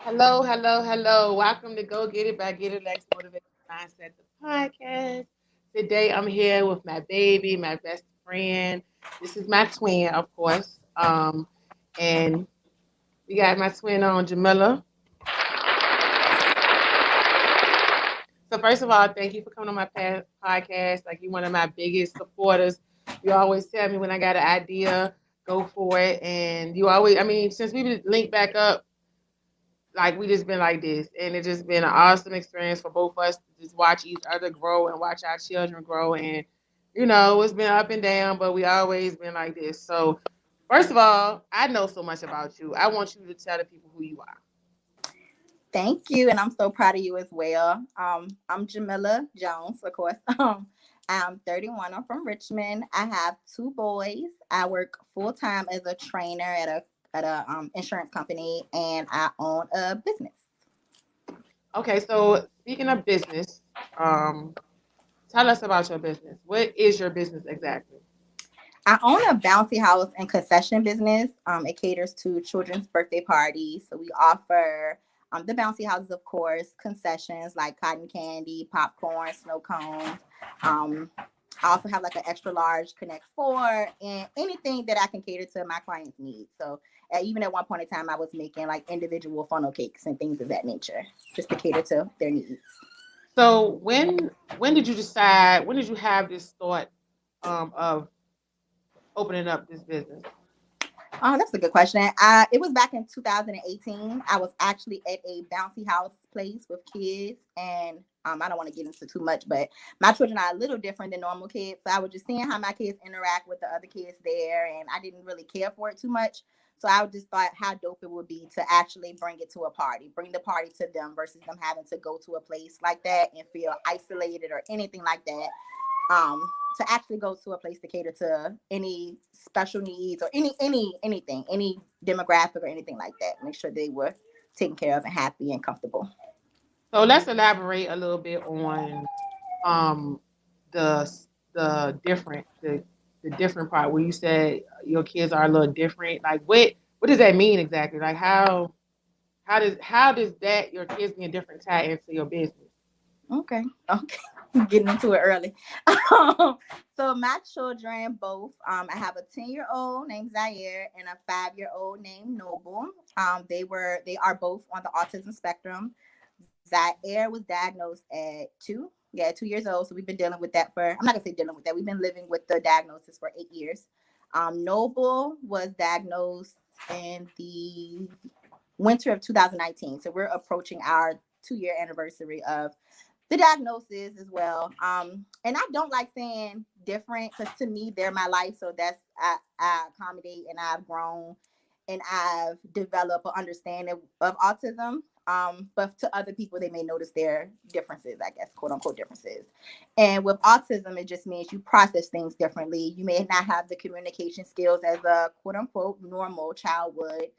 Hello, hello, hello. Welcome to Go Get It by Getitlex Motivational Mindset, the podcast. Today I'm here with my baby, my best friend. This is my twin, of course. And we got my twin on, Jamila. So first of all, thank you for coming on my podcast. Like you're one of my biggest supporters. You always tell me when I got an idea, go for it. And you always, since we been linked back up, like we just been like this, and it's just been an awesome experience for both of us to just watch each other grow and watch our children grow. And it's been up and down, but we always been like this. So first of all, I know so much about you. I want you to tell the people who you are. Thank you, and I'm so proud of you as well. I'm Jamila Jones, of course. I'm 31. I'm from Richmond. I have two boys. I work full time as a trainer at a insurance company, and I own a business. Okay, so speaking of business, um, tell us about your business. What is your business exactly? I own a bouncy house and concession business. It caters to children's birthday parties. So we offer the bouncy houses, of course, concessions like cotton candy, popcorn, snow cones. Um, I also have like an extra large Connect Four and anything that I can cater to my clients' needs. So even at one point in time, I was making like individual funnel cakes and things of that nature, just to cater to their needs. So when did you decide? When did you have this thought of opening up this business? Oh, that's a good question. It was back in 2018. I was actually at a bouncy house place with kids, and I don't want to get into too much, but my children are a little different than normal kids. So I was just seeing how my kids interact with the other kids there, and I didn't really care for it too much. So I just thought how dope it would be to actually bring it to a party, bring the party to them versus them having to go to a place like that and feel isolated or anything like that. To actually go to a place to cater to any special needs or anything, any demographic or anything like that. Make sure they were taken care of and happy and comfortable. So let's elaborate a little bit on um the the different part where you said your kids are a little different. Like what does that mean exactly? Like how does that your kids being different tie into your business? Okay. Getting into it early. So my children both, I have a 10-year-old named Zaire and a 5-year-old named Noble. They are both on the autism spectrum. Zaire was diagnosed at 2 years old. So we've been dealing with that I'm not gonna say dealing with that. We've been living with the diagnosis for 8 years. Noble was diagnosed in the winter of 2019. So we're approaching our 2-year anniversary of the diagnosis as well. And I don't like saying different because to me they're my life. So I accommodate and I've grown and I've developed an understanding of autism. But to other people, they may notice their differences, I guess, quote unquote differences. And with autism, it just means you process things differently. You may not have the communication skills as a quote unquote normal child would.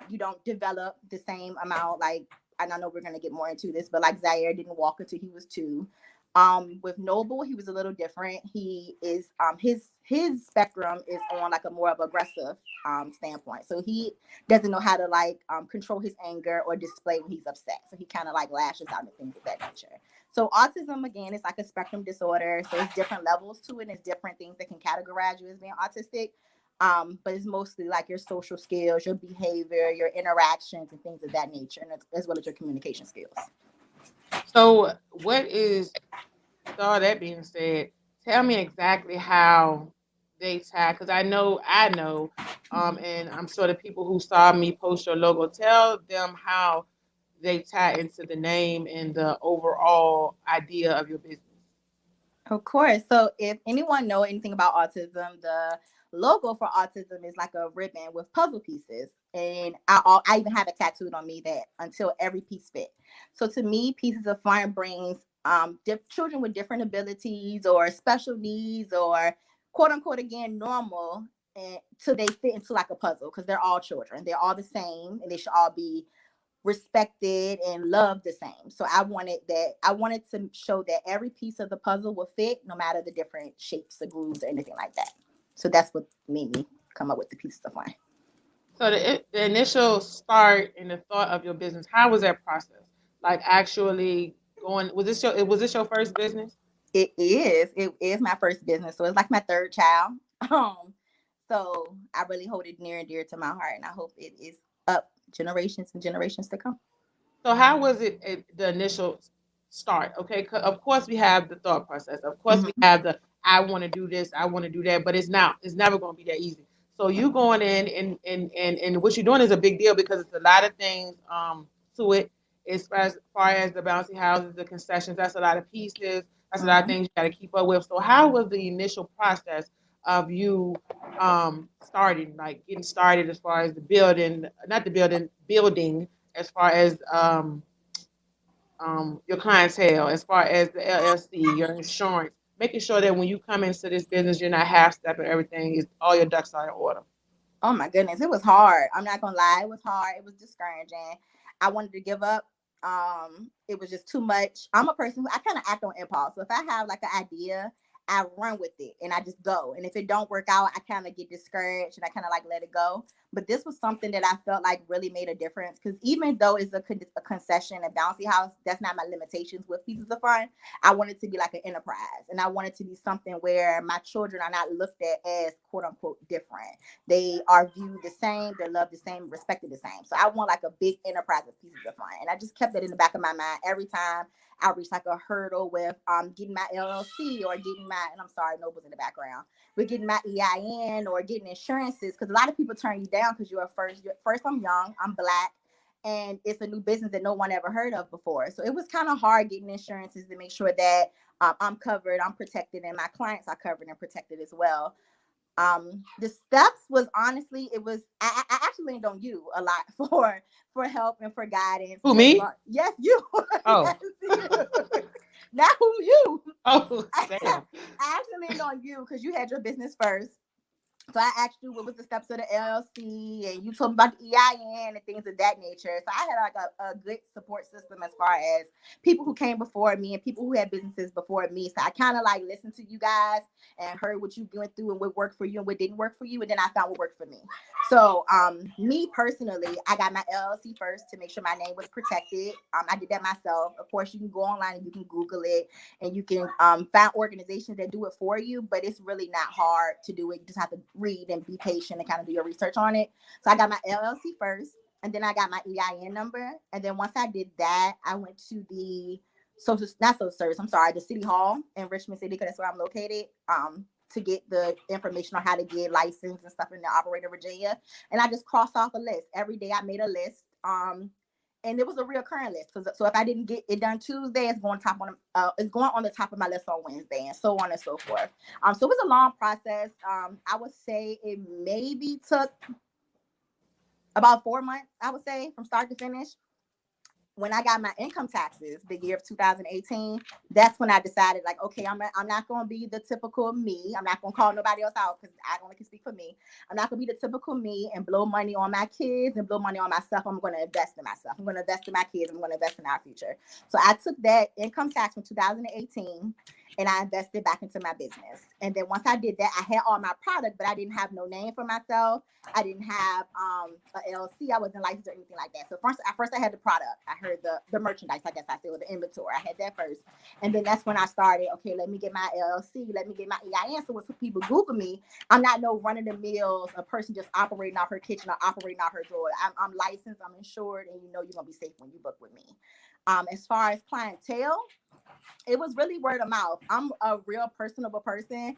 You don't develop the same amount, like, and I know we're gonna get more into this, but like Zaire didn't walk until he was 2. With Noble, he was a little different. He is his spectrum is on like a more of aggressive standpoint. So he doesn't know how to like control his anger or display when he's upset. So he kind of like lashes out and things of that nature. So autism again is like a spectrum disorder. So it's different levels to it. And it's different things that can categorize you as being autistic. But it's mostly like your social skills, your behavior, your interactions, and things of that nature, and as well as your communication skills. So what is with all that being said, tell me exactly how they tie because I know, and I'm sure the people who saw me post your logo, tell them how they tie into the name and the overall idea of your business. Of course. So if anyone know anything about autism, the logo for autism is like a ribbon with puzzle pieces. And I even have it tattooed on me that until every piece fit. So to me, pieces of fun brings children with different abilities or special needs or quote unquote again normal and so they fit into like a puzzle because they're all children. They're all the same and they should all be respected and loved the same. So I wanted to show that every piece of the puzzle will fit no matter the different shapes or grooves or anything like that. So that's what made me come up with the pieces of wine. So the initial start and the thought of your business, how was that process? Like actually going, was this your first business? It is my first business, so it's like my third child. Um, so I really hold it near and dear to my heart, and I hope it is up generations and generations to come. So how was it at the initial start? Okay, of course we have the thought process. Of course we Hmm. have the I want to do this, I want to do that, but it's never going to be that easy. So you going in and what you're doing is a big deal because it's a lot of things to it as far as the bouncy houses, the concessions. That's a lot of pieces. That's a lot of Hmm. things you got to keep up with. So how was the initial process of you starting, like getting started as far as the building, not the building as far as your clientele, as far as the LLC, your insurance, making sure that when you come into this business, you're not half stepping everything, is all your ducks are in order. Oh my goodness, it was hard. I'm not gonna lie, it was hard. It was discouraging. I wanted to give up. It was just too much. I'm a person who I kind of act on impulse. So if I have like an idea, I run with it and I just go. And if it don't work out, I kind of get discouraged and I kind of like let it go. But this was something that I felt like really made a difference because even though it's a concession, a bouncy house, that's not my limitations with pieces of fun. I want it to be like an enterprise, and I want it to be something where my children are not looked at as quote unquote different. They are viewed the same, they're loved the same, respected the same. So I want like a big enterprise of pieces of fun. And I just kept that in the back of my mind every time I reach like a hurdle with getting my LLC or getting my, and I'm sorry, Noble's in the background, but getting my EIN or getting insurances. Because a lot of people turn you down because you're first, I'm young, I'm black, and it's a new business that no one ever heard of before. So it was kind of hard getting insurances to make sure that I'm covered, I'm protected, and my clients are covered and protected as well. The steps was honestly, it was I actually leaned on you a lot for help and for guidance Who, to me? learn. Yes, you. Oh. Yes, you. Not who you. Oh, I damn. actually leaned on you because you had your business first. So I asked you what was the steps of the LLC, and you told me about the EIN and things of that nature. So I had like a good support system as far as people who came before me and people who had businesses before me. So I kind of like listened to you guys and heard what you went through and what worked for you and what didn't work for you, and then I found what worked for me. So me personally, I got my LLC first to make sure my name was protected. I did that myself. Of course, you can go online and you can Google it and you can find organizations that do it for you, but it's really not hard to do it. You just have to read and be patient and kind of do your research on it. So I got my LLC first, and then I got my EIN number. And then once I did that, I went to the social, not social service, I'm sorry, the city hall in Richmond City, because that's where I'm located. To get the information on how to get licensed and stuff in the operator Virginia. And I just crossed off a list. Every day I made a list. And it was a reoccurring list. So if I didn't get it done Tuesday, it's going on the top of my list on Wednesday, and so on and so forth. So it was a long process. I would say it maybe took about 4 months. I would say from start to finish. When I got my income taxes, the year of 2018, that's when I decided, like, okay, I'm not going to be the typical me. I'm not going to call nobody else out because I only can speak for me. I'm not going to be the typical me and blow money on my kids and blow money on myself. I'm going to invest in myself. I'm going to invest in my kids. I'm going to invest in our future. So I took that income tax from 2018 and I invested back into my business. And then once I did that, I had all my product, but I didn't have no name for myself. I didn't have a LLC. I wasn't licensed or anything like that. So first I had the product. I heard the merchandise, I guess I said, with the inventory. I had that first. And then that's when I started, okay, let me get my LLC, let me get my EIN. So when people Google me, I'm not no running the mills, a person just operating out her kitchen or operating out her door. I'm licensed, I'm insured, and you know you're gonna be safe when you book with me. As far as clientele, it was really word of mouth. I'm a real personable person,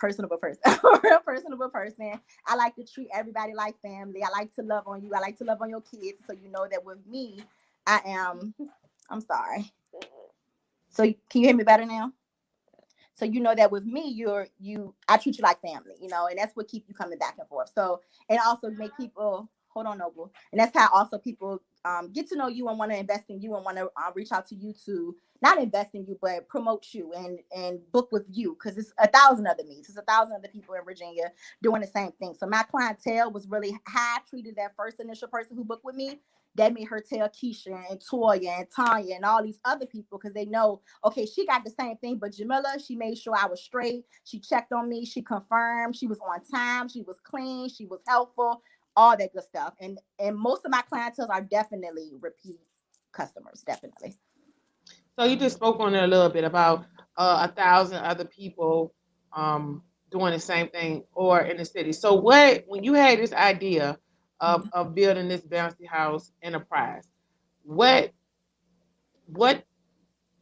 a real personable person. I like to treat everybody like family. I like to love on you. I like to love on your kids. So you know that with me, I am. I'm sorry. So can you hear me better now? So you know that with me, I treat you like family, and that's what keep you coming back and forth. So and also make people hold on, Noble, and that's how also people get to know you and want to invest in you and want to reach out to you to not invest in you but promote you and book with you because it's 1,000 other me's. It's 1,000 other people in Virginia doing the same thing. So my clientele was really how I treated that first initial person who booked with me. That made her tell Keisha and Toya and Tanya and all these other people because they know, okay, she got the same thing, but Jamila, she made sure I was straight. She checked on me. She confirmed she was on time. She was clean. She was helpful. all that good stuff. And most of my clientele are definitely repeat customers, definitely. So you just spoke on it a little bit about 1,000 other people doing the same thing or in the city. So when you had this idea of building this bouncy house enterprise, what what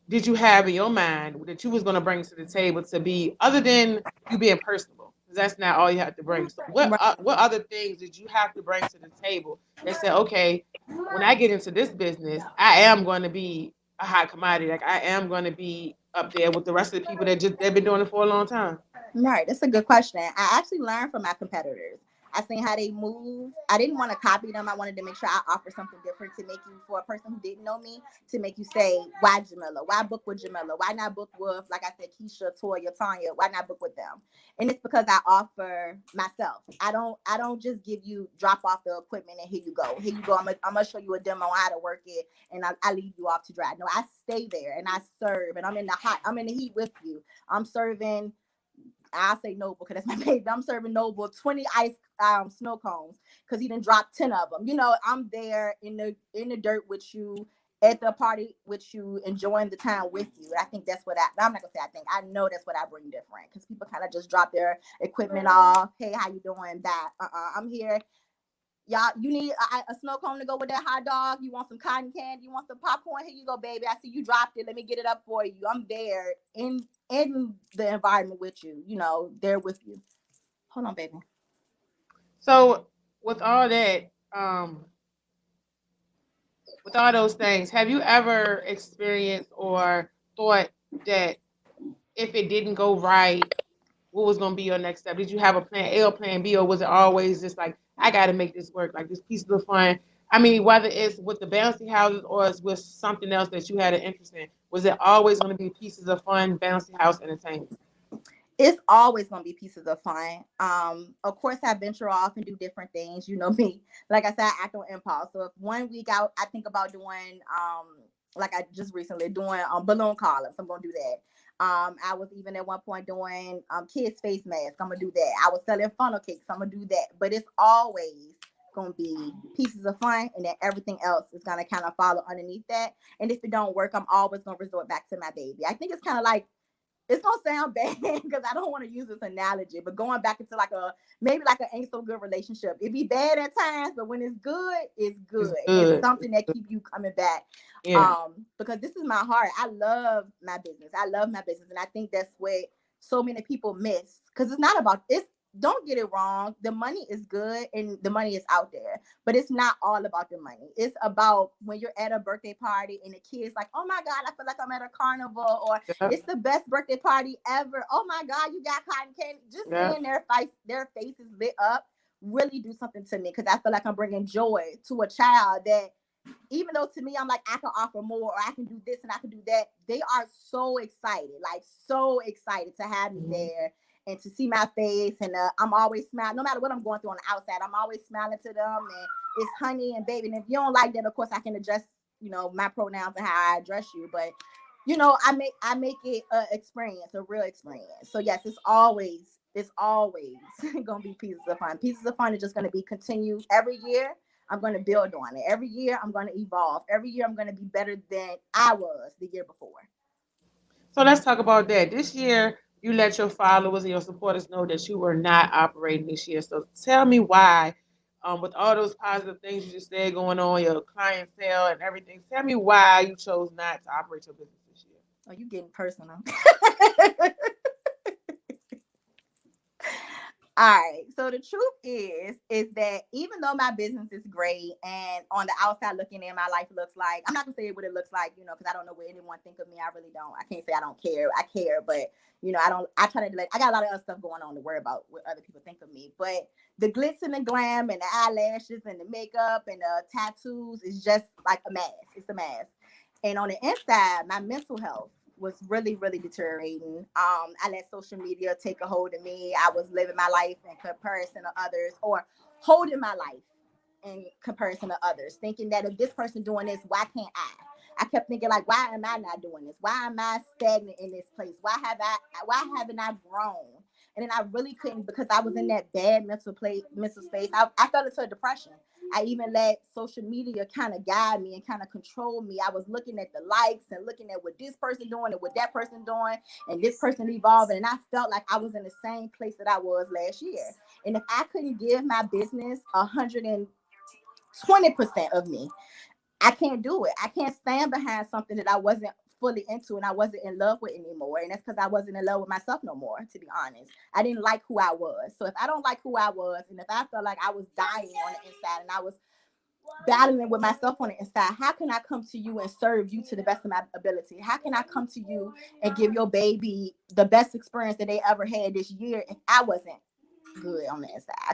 did you have in your mind that you was going to bring to the table to be other than you being personable? Because that's not all you have to bring. So Right. what other things did you have to bring to the table that said, okay, when I get into this business, I am going to be a hot commodity. Like I am going to be up there with the rest of the people that just they've been doing it for a long time. Right, that's a good question. I actually learned from my competitors. I seen how they move. I didn't want to copy them. I wanted to make sure I offer something different to make you, for a person who didn't know me, to make you say, why Jamila? Why book with Jamila? Why not book with, like I said, Keisha, Toya, Tanya? Why not book with them? And it's because I offer myself. I don't just give you, drop off the equipment and here you go. Here you go. I'm gonna show you a demo on how to work it, and I leave you off to dry. No, I stay there and I serve, and I'm in the heat with you. I'm serving, I say Noble because that's my baby. I'm serving Noble 20 ice snow cones because he didn't drop 10 of them. I'm there in the dirt with you, at the party with you, enjoying the time with you. I think that's what I'm not gonna say I think, I know that's what I bring different, because people kind of just drop their equipment off. Hey, how you doing? That I'm here. Y'all, you need a snow cone to go with that hot dog? You want some cotton candy? You want some popcorn? Here you go, baby. I see you dropped it. Let me get it up for you. I'm there in the environment with you. There with you. Hold on, baby. So with all that, with all those things, have you ever experienced or thought that if it didn't go right, what was going to be your next step? Did you have a plan A or plan B, or was it always just like, I got to make this work, like this piece of fun? I mean, whether it's with the bouncy houses or it's with something else that you had an interest in, was it always going to be pieces of fun, bouncy house entertainment? It's always going to be pieces of fun. Of course, I venture off and do different things. You know me. Like I said, I act on impulse. So if one week out, I think about doing, like I just recently doing balloon columns, I'm going to do that. I was even at one point doing kids face masks. I'm gonna do that. I was selling funnel cakes. I'm gonna do that. But it's always gonna be pieces of fun, and then everything else is gonna kind of follow underneath that. And if it don't work, I'm always gonna resort back to my baby. I think it's kind of like, it's gonna sound bad because I don't want to use this analogy, but going back into like maybe like an ain't so good relationship. It be bad at times, but when it's good, it's It's good. It's good. something that keep you coming back. Yeah. Because this is my heart. I love my business. I love my business, and I think that's what so many people miss. Because it's not about it's. Don't get it wrong. The money is good and the money is out there, but it's not all about the money. It's about when you're at a birthday party and the kids like, oh my God, I feel like I'm at a carnival, or Yeah. it's the best birthday party ever. Oh my God, you got cotton candy. Just Yeah. seeing their faces lit up really do something to me, because I feel like I'm bringing joy to a child that, even though to me I'm like, I can offer more, or I can do this and I can do that, they are so excited, like so excited to have me Mhm. there and to see my face. And I'm always smiling, no matter what I'm going through on the outside. I'm always smiling to them, and it's honey and baby. And if you don't like that, of course I can adjust, my pronouns and how I address you. But I make it a experience, a real experience. So yes, it's always gonna be pieces of fun. Pieces of fun is just gonna be continued every year. I'm going to build on it. Every year, I'm going to evolve. Every year, I'm going to be better than I was the year before. So let's talk about that. This year, you let your followers and your supporters know that you were not operating this year. So tell me why, with all those positive things you just said going on, your clientele and everything, tell me why you chose not to operate your business this year. Oh, you getting personal. All right. So the truth is that even though my business is great and on the outside looking in, my life looks like, I'm not gonna say what it looks like, because I don't know what anyone think of me. I really don't. I can't say I don't care. I care, but I don't. I try to I got a lot of other stuff going on to worry about what other people think of me. But the glitz and the glam and the eyelashes and the makeup and the tattoos is just like a mask. It's a mask. And on the inside, my mental health was really, really deteriorating. I let social media take a hold of me. I was living my life in comparison to others, or holding my life in comparison to others, thinking that if this person doing this, why can't I? I kept thinking like, why am I not doing this? Why am I stagnant in this place? Why haven't I grown? And then I really couldn't, because I was in that bad mental space. I fell into a depression. I even let social media kind of guide me and kind of control me. I was looking at the likes and looking at what this person doing and what that person doing and this person evolving. And I felt like I was in the same place that I was last year. And if I couldn't give my business 120% of me, I can't do it. I can't stand behind something that I wasn't fully into and I wasn't in love with anymore. And that's because I wasn't in love with myself no more, to be honest. I didn't like who I was. So if I don't like who I was, and if I felt like I was dying on the inside and I was battling with myself on the inside, how can I come to you and serve you to the best of my ability? How can I come to you and give your baby the best experience that they ever had this year if I wasn't good on the inside? I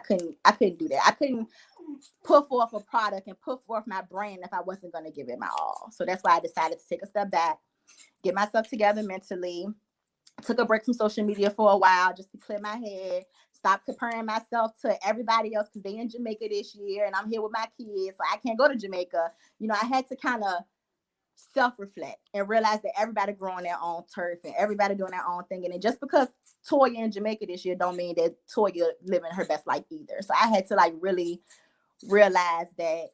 couldn't do that. I couldn't put forth a product and put forth my brand if I wasn't going to give it my all. So that's why I decided to take a step back, get myself together mentally, took a break from social media for a while just to clear my head, stop comparing myself to everybody else because they in Jamaica this year and I'm here with my kids, so I can't go to Jamaica. I had to kind of self-reflect and realize that everybody growing their own turf and everybody doing their own thing. And then just because Toya in Jamaica this year don't mean that Toya living her best life either. So I had to really realize that,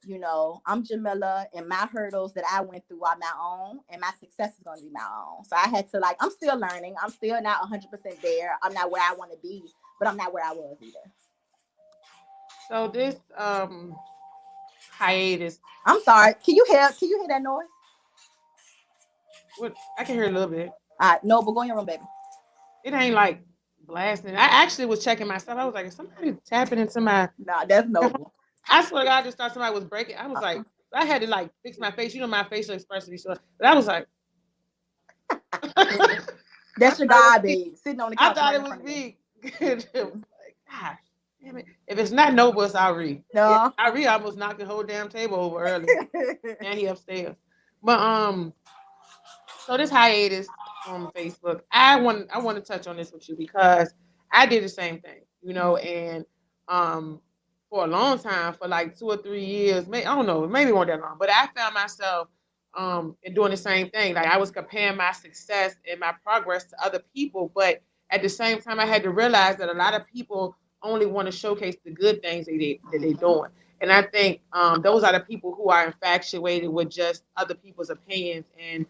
I'm Jamila and my hurdles that I went through are my own and my success is going to be my own. So I had to I'm still learning. I'm still not 100% there. I'm not where I want to be, but I'm not where I was either. So this hiatus. I'm sorry. Can you hear that noise? What, I can hear a little bit. All right. No, but go in your room, baby. It ain't like blasting. I actually was checking myself. I was like, is somebody tapping into my... Nah, that's Noble. I swear to God, I just thought somebody was breaking. I was like, I had to fix my face. My facial expression. So, but I was like, that's your God, babe, sitting on the couch. I thought it was me. Like, gosh, damn it. If it's not Noble, it's Ari. No, Ari almost knocked the whole damn table over earlier, and he upstairs. But so this hiatus from Facebook, I want to touch on this with you because I did the same thing, and for a long time, for like 2 or 3 years, maybe, I don't know, maybe it wasn't that long, but I found myself in doing the same thing. Like I was comparing my success and my progress to other people, but at the same time, I had to realize that a lot of people only want to showcase the good things that they're doing. And I think those are the people who are infatuated with just other people's opinions and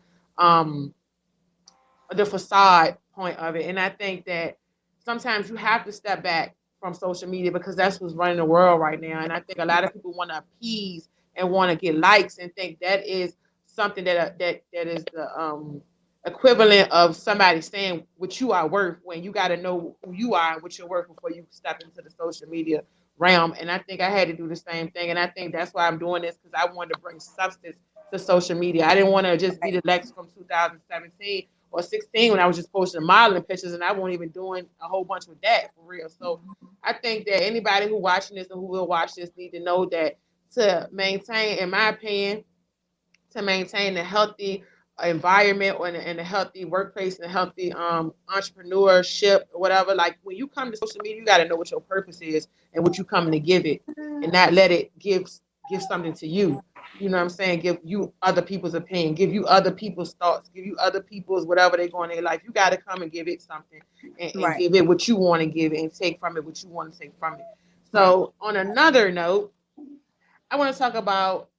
the facade point of it. And I think that sometimes you have to step back from social media because that's what's running the world right now. And I think a lot of people want to appease and want to get likes and think that is something that is the equivalent of somebody saying what you are worth, when you got to know who you are and what you're worth before you step into the social media realm. And I think I had to do the same thing. And I think that's why I'm doing this, because I wanted to bring substance to social media. I didn't want to just be the Lex from 2017 or 16 when I was just posting modeling pictures, and I wasn't even doing a whole bunch with that for real. So I think that anybody who watching this and who will watch this need to know that to maintain, in my opinion, to maintain a healthy environment and a healthy workplace and a healthy entrepreneurship or whatever, like when you come to social media, you got to know what your purpose is and what you coming to give it, and not let it give something to you. You know what I'm saying? Give you other people's opinion, give you other people's thoughts, give you other people's whatever they go in their life. You got to come and give it something and right. give it what you want to give it and take from it what you want to take from it. So on another note, I want to talk about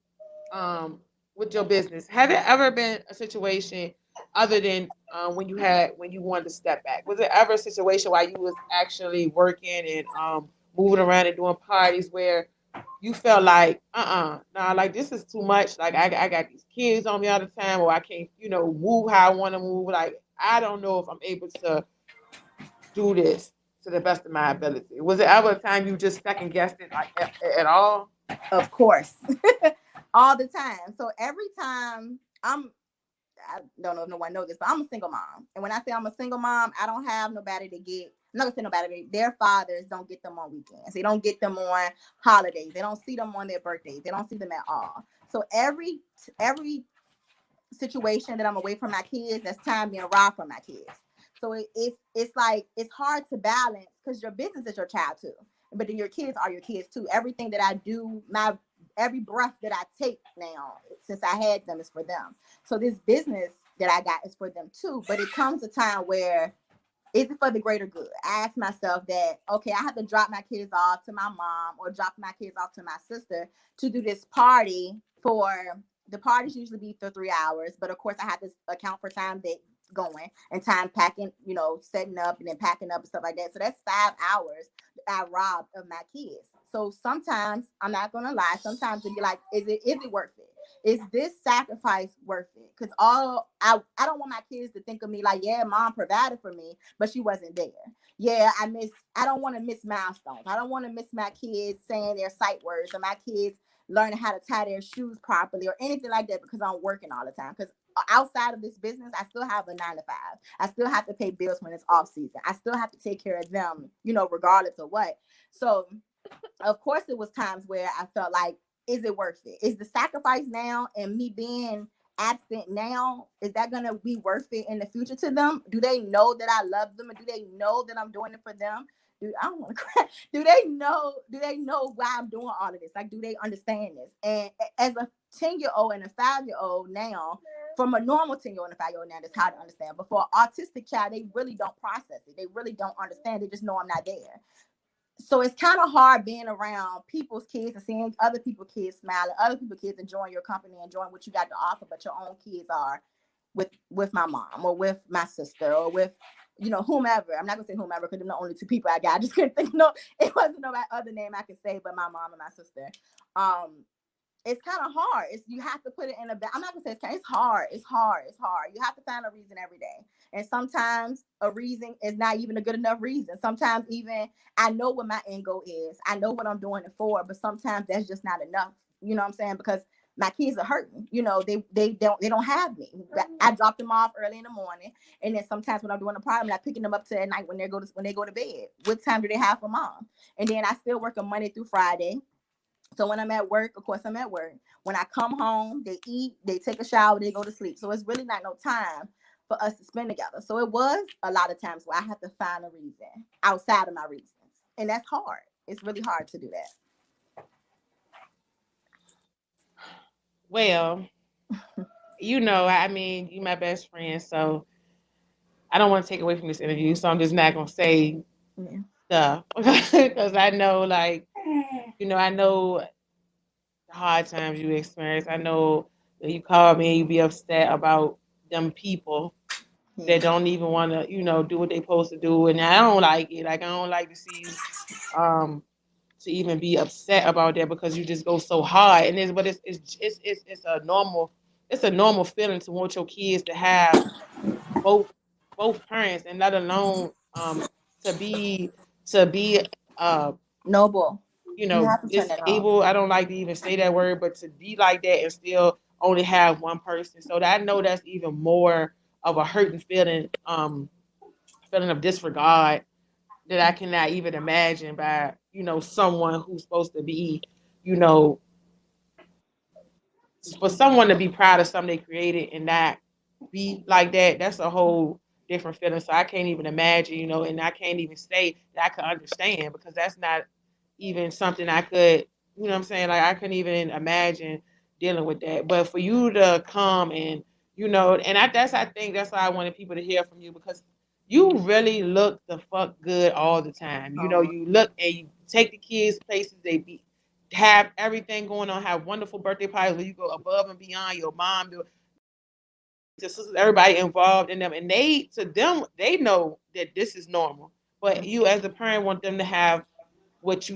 with your business. Have it ever been a situation other than when you wanted to step back? Was it ever a situation while you was actually working and moving around and doing parties where you felt like, nah, like this is too much. Like I got these kids on me all the time, or I can't, move how I want to move. Like I don't know if I'm able to do this to the best of my ability. Was it ever a time you just second guessed it like at all? Of course. All the time. So every time I don't know if no one knows this, but I'm a single mom. And when I say I'm a single mom, I don't have nobody to get. I'm not gonna say nobody. Their fathers don't get them on weekends. They don't get them on holidays. They don't see them on their birthdays. They don't see them at all. So every situation that I'm away from my kids, that's time being robbed from my kids. So it's hard to balance because your business is your child too, but then your kids are your kids too. Everything that I do, every breath that I take now, since I had them, is for them. So this business that I got is for them too. But it comes a time where is it for the greater good? I ask myself that, okay, I have to drop my kids off to my mom or drop my kids off to my sister to do this party. For the parties usually be for 3 hours, but of course I have to account for time that going and time packing, setting up and then packing up and stuff like that. So that's 5 hours I robbed of my kids. So sometimes, I'm not gonna lie, sometimes it'd be like, is it worth it? Is this sacrifice worth it? Because I don't want my kids to think of me like, yeah, mom provided for me, but she wasn't there. Yeah, I don't want to miss milestones. I don't want to miss my kids saying their sight words or my kids learning how to tie their shoes properly or anything like that because I'm working all the time. Because outside of this business, I still have a 9 to 5. I still have to pay bills when it's off season. I still have to take care of them, regardless of what. So of course it was times where I felt like, is it worth it? Is the sacrifice now and me being absent now, is that gonna be worth it in the future to them? Do they know that I love them, and do they know that I'm doing it for them? I don't want to cry. Do they know why I'm doing all of this? Like, do they understand this? And as a 10-year-old and a 5-year-old now, from a normal 10-year-old and a 5-year-old now, that's hard to understand. But for an autistic child, they really don't process it. They really don't understand. They just know I'm not there. So it's kind of hard being around people's kids and seeing other people's kids smiling, other people's kids enjoying your company, enjoying what you got to offer, but your own kids are with my mom or with my sister or with whomever. I'm not gonna say whomever because they're the only two people I got. I just couldn't think. No, it wasn't no other name I could say but my mom and my sister. It's kind of hard. You have to put it in a. I'm not gonna say it's hard. It's hard. It's hard. You have to find a reason every day, and sometimes a reason is not even a good enough reason. Sometimes even I know what my end goal is. I know what I'm doing it for, but sometimes that's just not enough. You know what I'm saying? Because my kids are hurting. They don't have me. I drop them off early in the morning, and then sometimes when I'm doing a problem, I'm picking them up to at night when they go to bed. What time do they have for mom? And then I still work on Monday through Friday. So when I'm at work, of course I'm at work. When I come home, they eat, they take a shower, they go to sleep. So it's really not no time for us to spend together. So it was a lot of times where I have to find a reason outside of my reasons. And that's hard. It's really hard to do that. Well, I mean, you my best friend, so I don't want to take away from this interview, so I'm just not gonna say stuff because I know, like, I know the hard times you experience. I know that you call me and you be upset about them people that don't even want to, do what they supposed to do, and I don't like it. Like, I don't like to see you, to even be upset about that because you just go so hard. And it's a normal feeling to want your kids to have both parents, and let alone to be to be uh Noble. You have to turn that off. disabled. I don't like to even say that word, but to be like that and still only have one person. So that I know that's even more of a hurting feeling, feeling of disregard that I cannot even imagine by, someone who's supposed to be, you know, for someone to be proud of something they created and not be like that. That's a whole different feeling. So I can't even imagine, and I can't even say that I could understand because that's not even something I could, what I'm saying? Like, I couldn't even imagine dealing with that. But for you to come and, and I think that's why I wanted people to hear from you, because you really look the fuck good all the time. You look and you take the kids places they be, have everything going on, have wonderful birthday parties where you go above and beyond. Your mom, your sisters, everybody involved in them, and to them, they know that this is normal. But you, as a parent, want them to have what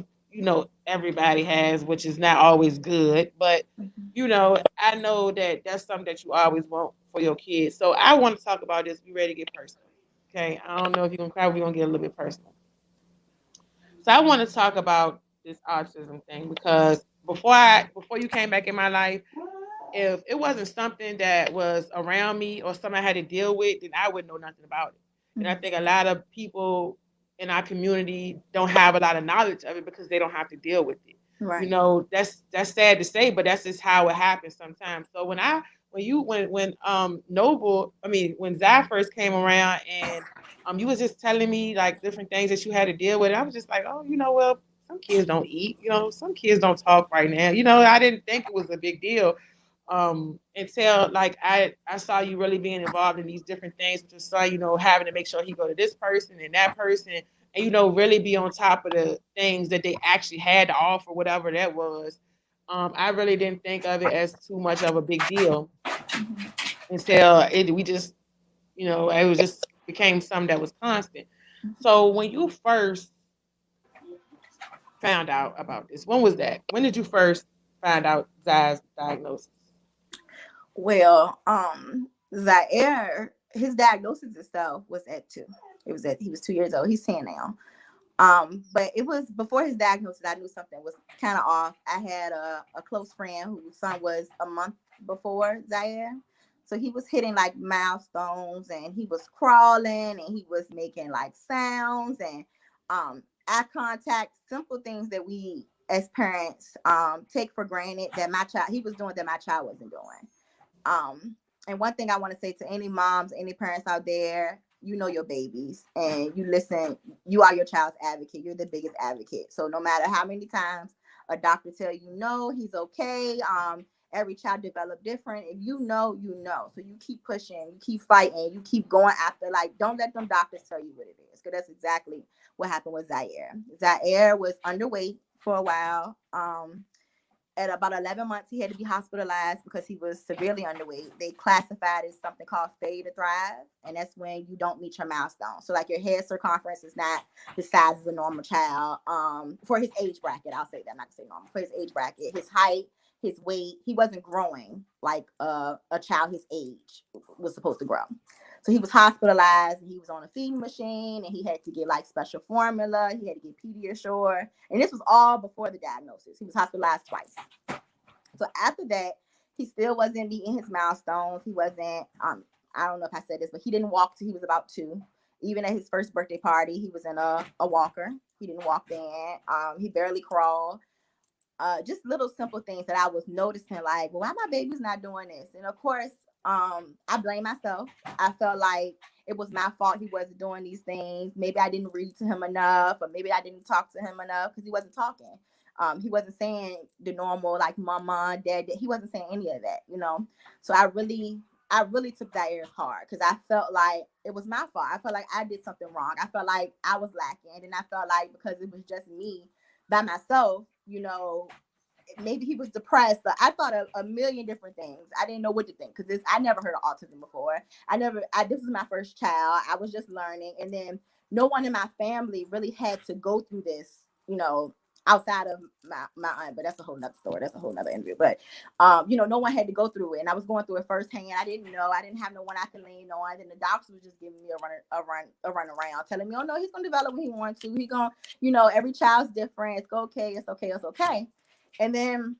everybody has, which is not always good. But I know that that's something that you always want for your kids. So I want to talk about this. Be ready to get personal. Okay, I don't know if you're gonna cry. We're gonna get a little bit personal. So I want to talk about this autism thing because before you came back in my life, if it wasn't something that was around me or something I had to deal with, then I wouldn't know nothing about it. And I think a lot of people in our community don't have a lot of knowledge of it because they don't have to deal with it. Right. That's sad to say, but that's just how it happens sometimes. So when Noble, I mean, when Zai first came around and you was just telling me like different things that you had to deal with, I was just like, oh, well, some kids don't eat, some kids don't talk right now. I didn't think it was a big deal. until like I saw you really being involved in these different things with your son, having to make sure he go to this person and that person, and really be on top of the things that they actually had to offer, whatever that was. I really didn't think of it as too much of a big deal until we just, it was just became something that was constant. So when you first found out about this, when was that? When did you first find out Zai's diagnosis? Well, Zaire, his diagnosis itself was at 2. He was 2 years old. He's 10 now. But it was before his diagnosis, I knew something was kind of off. I had a close friend whose son was a month before Zaire. So he was hitting like milestones, and he was crawling, and he was making like sounds and eye contact, simple things that we as parents take for granted that my child he was doing that my child wasn't doing. Um, and one thing I want to say to any moms, any parents out there, you know your babies and you listen, you are your child's advocate. You're the biggest advocate. So no matter how many times a doctor tell you no, he's okay. Every child develop different. If you know, you know. So you keep pushing, you keep fighting, you keep going after. Like, don't let them doctors tell you what it is. Because that's exactly what happened with Zaire. Zaire was underweight for a while. At about 11 months, he had to be hospitalized because he was severely underweight. They classified as something called failure to thrive, and that's when you don't meet your milestone. So, like, your head circumference is not the size of a normal child. For his age bracket, I'll say that. I'm not gonna say normal. For his age bracket, his height, his weight, he wasn't growing like a child his age was supposed to grow. So he was hospitalized, and he was on a feeding machine, and he had to get like special formula. He had to get Pediasure, and this was all before the diagnosis. He was hospitalized twice. So after that, he still wasn't meeting his milestones. He wasn't. I don't know if I said this, but he didn't walk till he was about 2. Even at his first birthday party, he was in a walker. He didn't walk then. He barely crawled. Just little simple things that I was noticing, like, well, why my baby's not doing this? And of course, I blame myself. I felt like it was my fault he wasn't doing these things. Maybe I didn't read to him enough, or maybe I didn't talk to him enough because he wasn't talking. He wasn't saying the normal like mama, dad. He wasn't saying any of that. So I really took that ear hard because I felt like it was my fault. I felt like I did something wrong. I felt like I was lacking, and I felt like because it was just me by myself, maybe he was depressed. But I thought of a million different things. I didn't know what to think because I never heard of autism before. This was my first child. I was just learning, and then no one in my family really had to go through this, outside of my aunt. But that's a whole nother story. That's a whole nother interview. But no one had to go through it, and I was going through it firsthand. I didn't know. I didn't have no one I could lean on. And the doctors was just giving me a run around, telling me, "Oh no, he's gonna develop when he wants to. He gonna, every child's different. It's okay. It's okay. It's okay." And then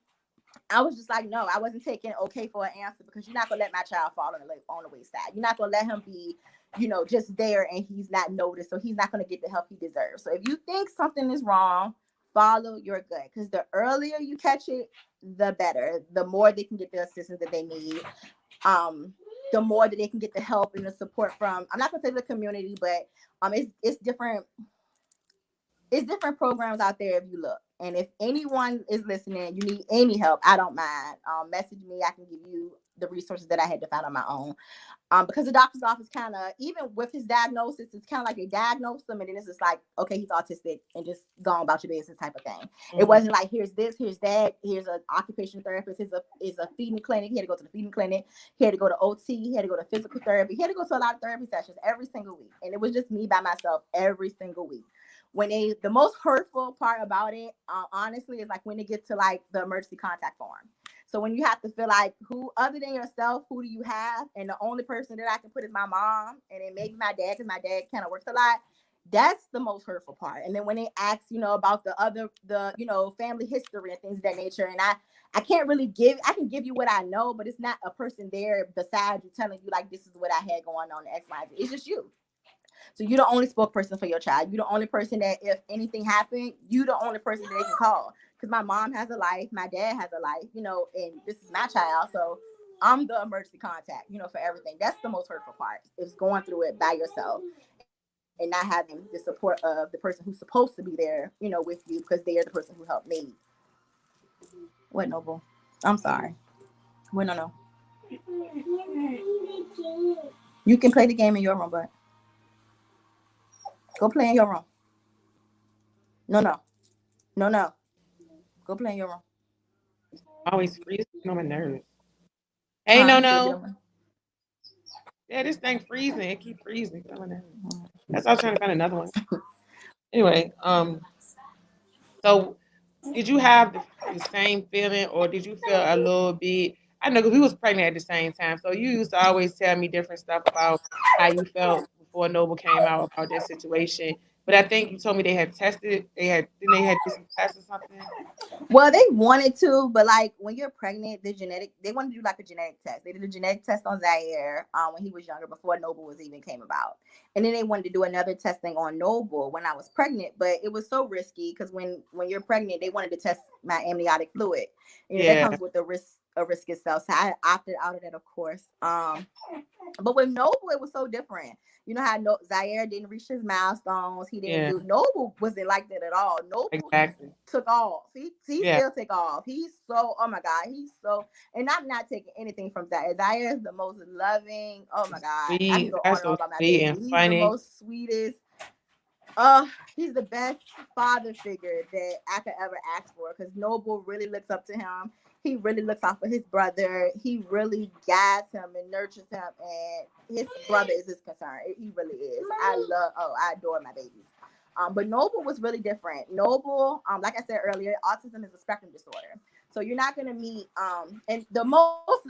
I was just like, no, I wasn't taking okay for an answer because you're not gonna let my child fall on the wayside. You're not gonna let him be, just there and he's not noticed, so he's not gonna get the help he deserves. So if you think something is wrong, follow your gut because the earlier you catch it, the better. The more they can get the assistance that they need. The more that they can get the help and the support from. I'm not gonna say the community, but it's different programs out there if you look. And if anyone is listening, you need any help, I don't mind. Message me. I can give you the resources that I had to find on my own. Because the doctor's office kind of, even with his diagnosis, it's kind of like they diagnose him and then it's just like, okay, he's autistic and just go on about your business type of thing. Mm-hmm. It wasn't like, here's this, here's that, here's an occupational therapist, here's a feeding clinic. He had to go to the feeding clinic. He had to go to OT. He had to go to physical therapy. He had to go to a lot of therapy sessions every single week. And it was just me by myself every single week. The most hurtful part about it, honestly, is like when it gets to like the emergency contact form. So when you have to feel like, who other than yourself, who do you have? And the only person that I can put is my mom, and then maybe my dad, because my dad kind of works a lot. That's the most hurtful part. And then when they ask, about the family history and things of that nature, and I can't really I can give you what I know, but it's not a person there beside you telling you like, this is what I had going on in X, Y, Z. It's just you. So you're the only spokesperson for your child. You're the only person that if anything happened, you're the only person that they can call. Because my mom has a life, my dad has a life, and this is my child. So I'm the emergency contact, for everything. That's the most hurtful part, is going through it by yourself and not having the support of the person who's supposed to be there, with you because they are the person who helped me. What, Noble? I'm sorry. We don't know. You can play the game in your room, but go play in your room. No, no, no, no. Go play in your room. Always freezing on my nerves. Hey, Huh? no, You said get no. on. Yeah, this thing freezing. It keep freezing on my nerves. That's why I was trying to find another one. Anyway, so did you have the same feeling, or did you feel a little bit? I know because we was pregnant at the same time, so you used to always tell me different stuff about how you felt before Noble came out about that situation. But I think you told me they had tested. They had did some tests or something. Well, they wanted to, but like when you're pregnant, they want to do like a genetic test. They did a genetic test on Zaire when he was younger, before Noble was even came about, and then they wanted to do another testing on Noble when I was pregnant, but it was so risky because when you're pregnant, they wanted to test my amniotic fluid. You know that Yeah, comes with a risk itself. So I opted out of that, of course. But with Noble, it was so different. You know how Zaire didn't reach his milestones. He didn't yeah, do. Noble wasn't like that at all. Noble exactly. took off. He Yeah, still take off. He's so, oh my God, he's so, and I'm not taking anything from Zaire. Zaire is the most loving. Oh my God, I can sweet. go on That's and on so about my sweet baby. and He's the funny. most sweetest. He's the best father figure that I could ever ask for because Noble really looks up to him. He really looks out for his brother. He really guides him and nurtures him, and his brother is his concern. He really is. I adore my babies. But Noble was really different. Noble, like I said earlier, autism is a spectrum disorder. So you're not gonna meet and the most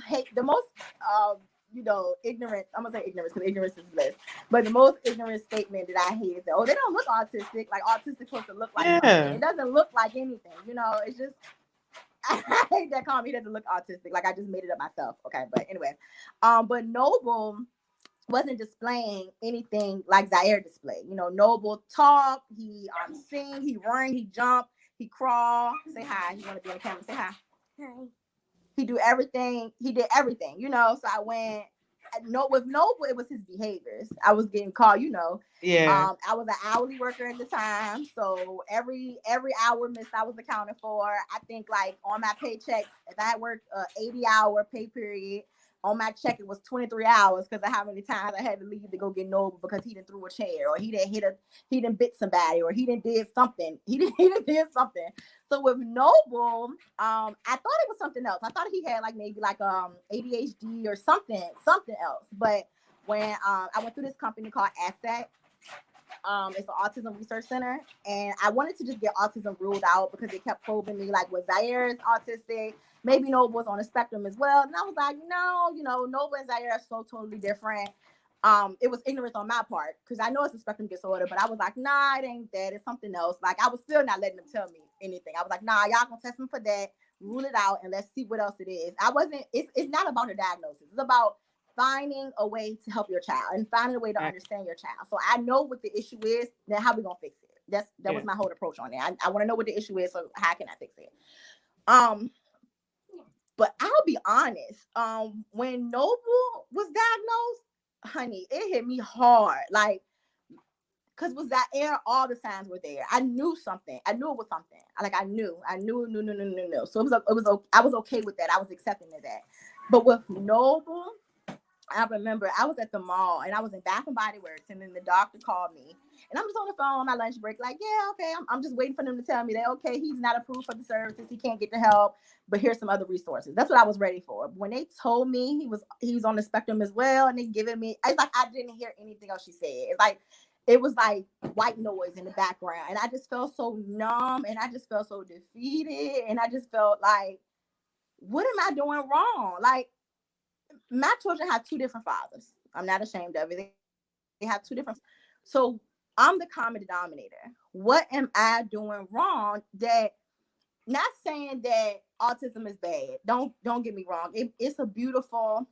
ignorance. I'm gonna say ignorance because ignorance is bliss. But the most ignorant statement that I hate is that, oh, they don't look autistic. Like autistic supposed to look like something. Yeah, It doesn't look like anything. It's just I hate that comment. He doesn't look autistic. Like I just made it up myself. Okay, but anyway, but Noble wasn't displaying anything like Zaire displayed. Noble talk, he sing, he run, he jump, he crawl. Say hi. You want to be on the camera? Say hi. Hi. He do everything. He did everything. So I went. No, with Noble, it was his behaviors. I was getting called. yeah, I was an hourly worker at the time, so every hour missed I was accounted for. I think like on my paycheck, if I had worked 80-hour pay period, on my check it was 23 hours because of how many times I had to leave to go get Noble because he didn't threw a chair or he didn't bit somebody or he didn't did something. He didn't did something. So with Noble, I thought it was something else. I thought he had like maybe like ADHD or something else. But when I went through this company called Asset, it's an autism research center, and I wanted to just get autism ruled out because it kept probing me like, was Zaire is autistic? Maybe Noble was on the spectrum as well. And I was like, no, Noble and Zaire are so totally different. It was ignorance on my part because I know it's a spectrum disorder, but I was like, nah, it ain't that. It's something else. Like I was still not letting them tell me anything. I was like, nah, y'all gonna test me for that, rule it out, and let's see what else it is. I wasn't. It's not about a diagnosis. It's about finding a way to help your child and finding a way to understand your child. So I know what the issue is. Then how we gonna fix it? That was my whole approach on it. I want to know what the issue is. So how can I fix it? Um, but I'll be honest. When Noble was diagnosed, honey, it hit me hard. Like, cause was that air? All the signs were there. I knew something. I knew it was something. I knew. No. So I was okay with that. I was accepting of that. But with Noble, I remember I was at the mall and I was in Bath and Body Works, and then the doctor called me, and I'm just on the phone on my lunch break, like, yeah, okay, I'm just waiting for them to tell me that okay, he's not approved for the services, he can't get the help, but here's some other resources. That's what I was ready for. When they told me he was on the spectrum as well, and they giving me, it's like I didn't hear anything else she said. It was like white noise in the background, and I just felt so numb, and I just felt so defeated, and I just felt like, what am I doing wrong? Like, my children have two different fathers. I'm not ashamed of it. They have two different fathers. So I'm the common denominator. What am I doing wrong that, not saying that autism is bad. Don't get me wrong. It's a beautiful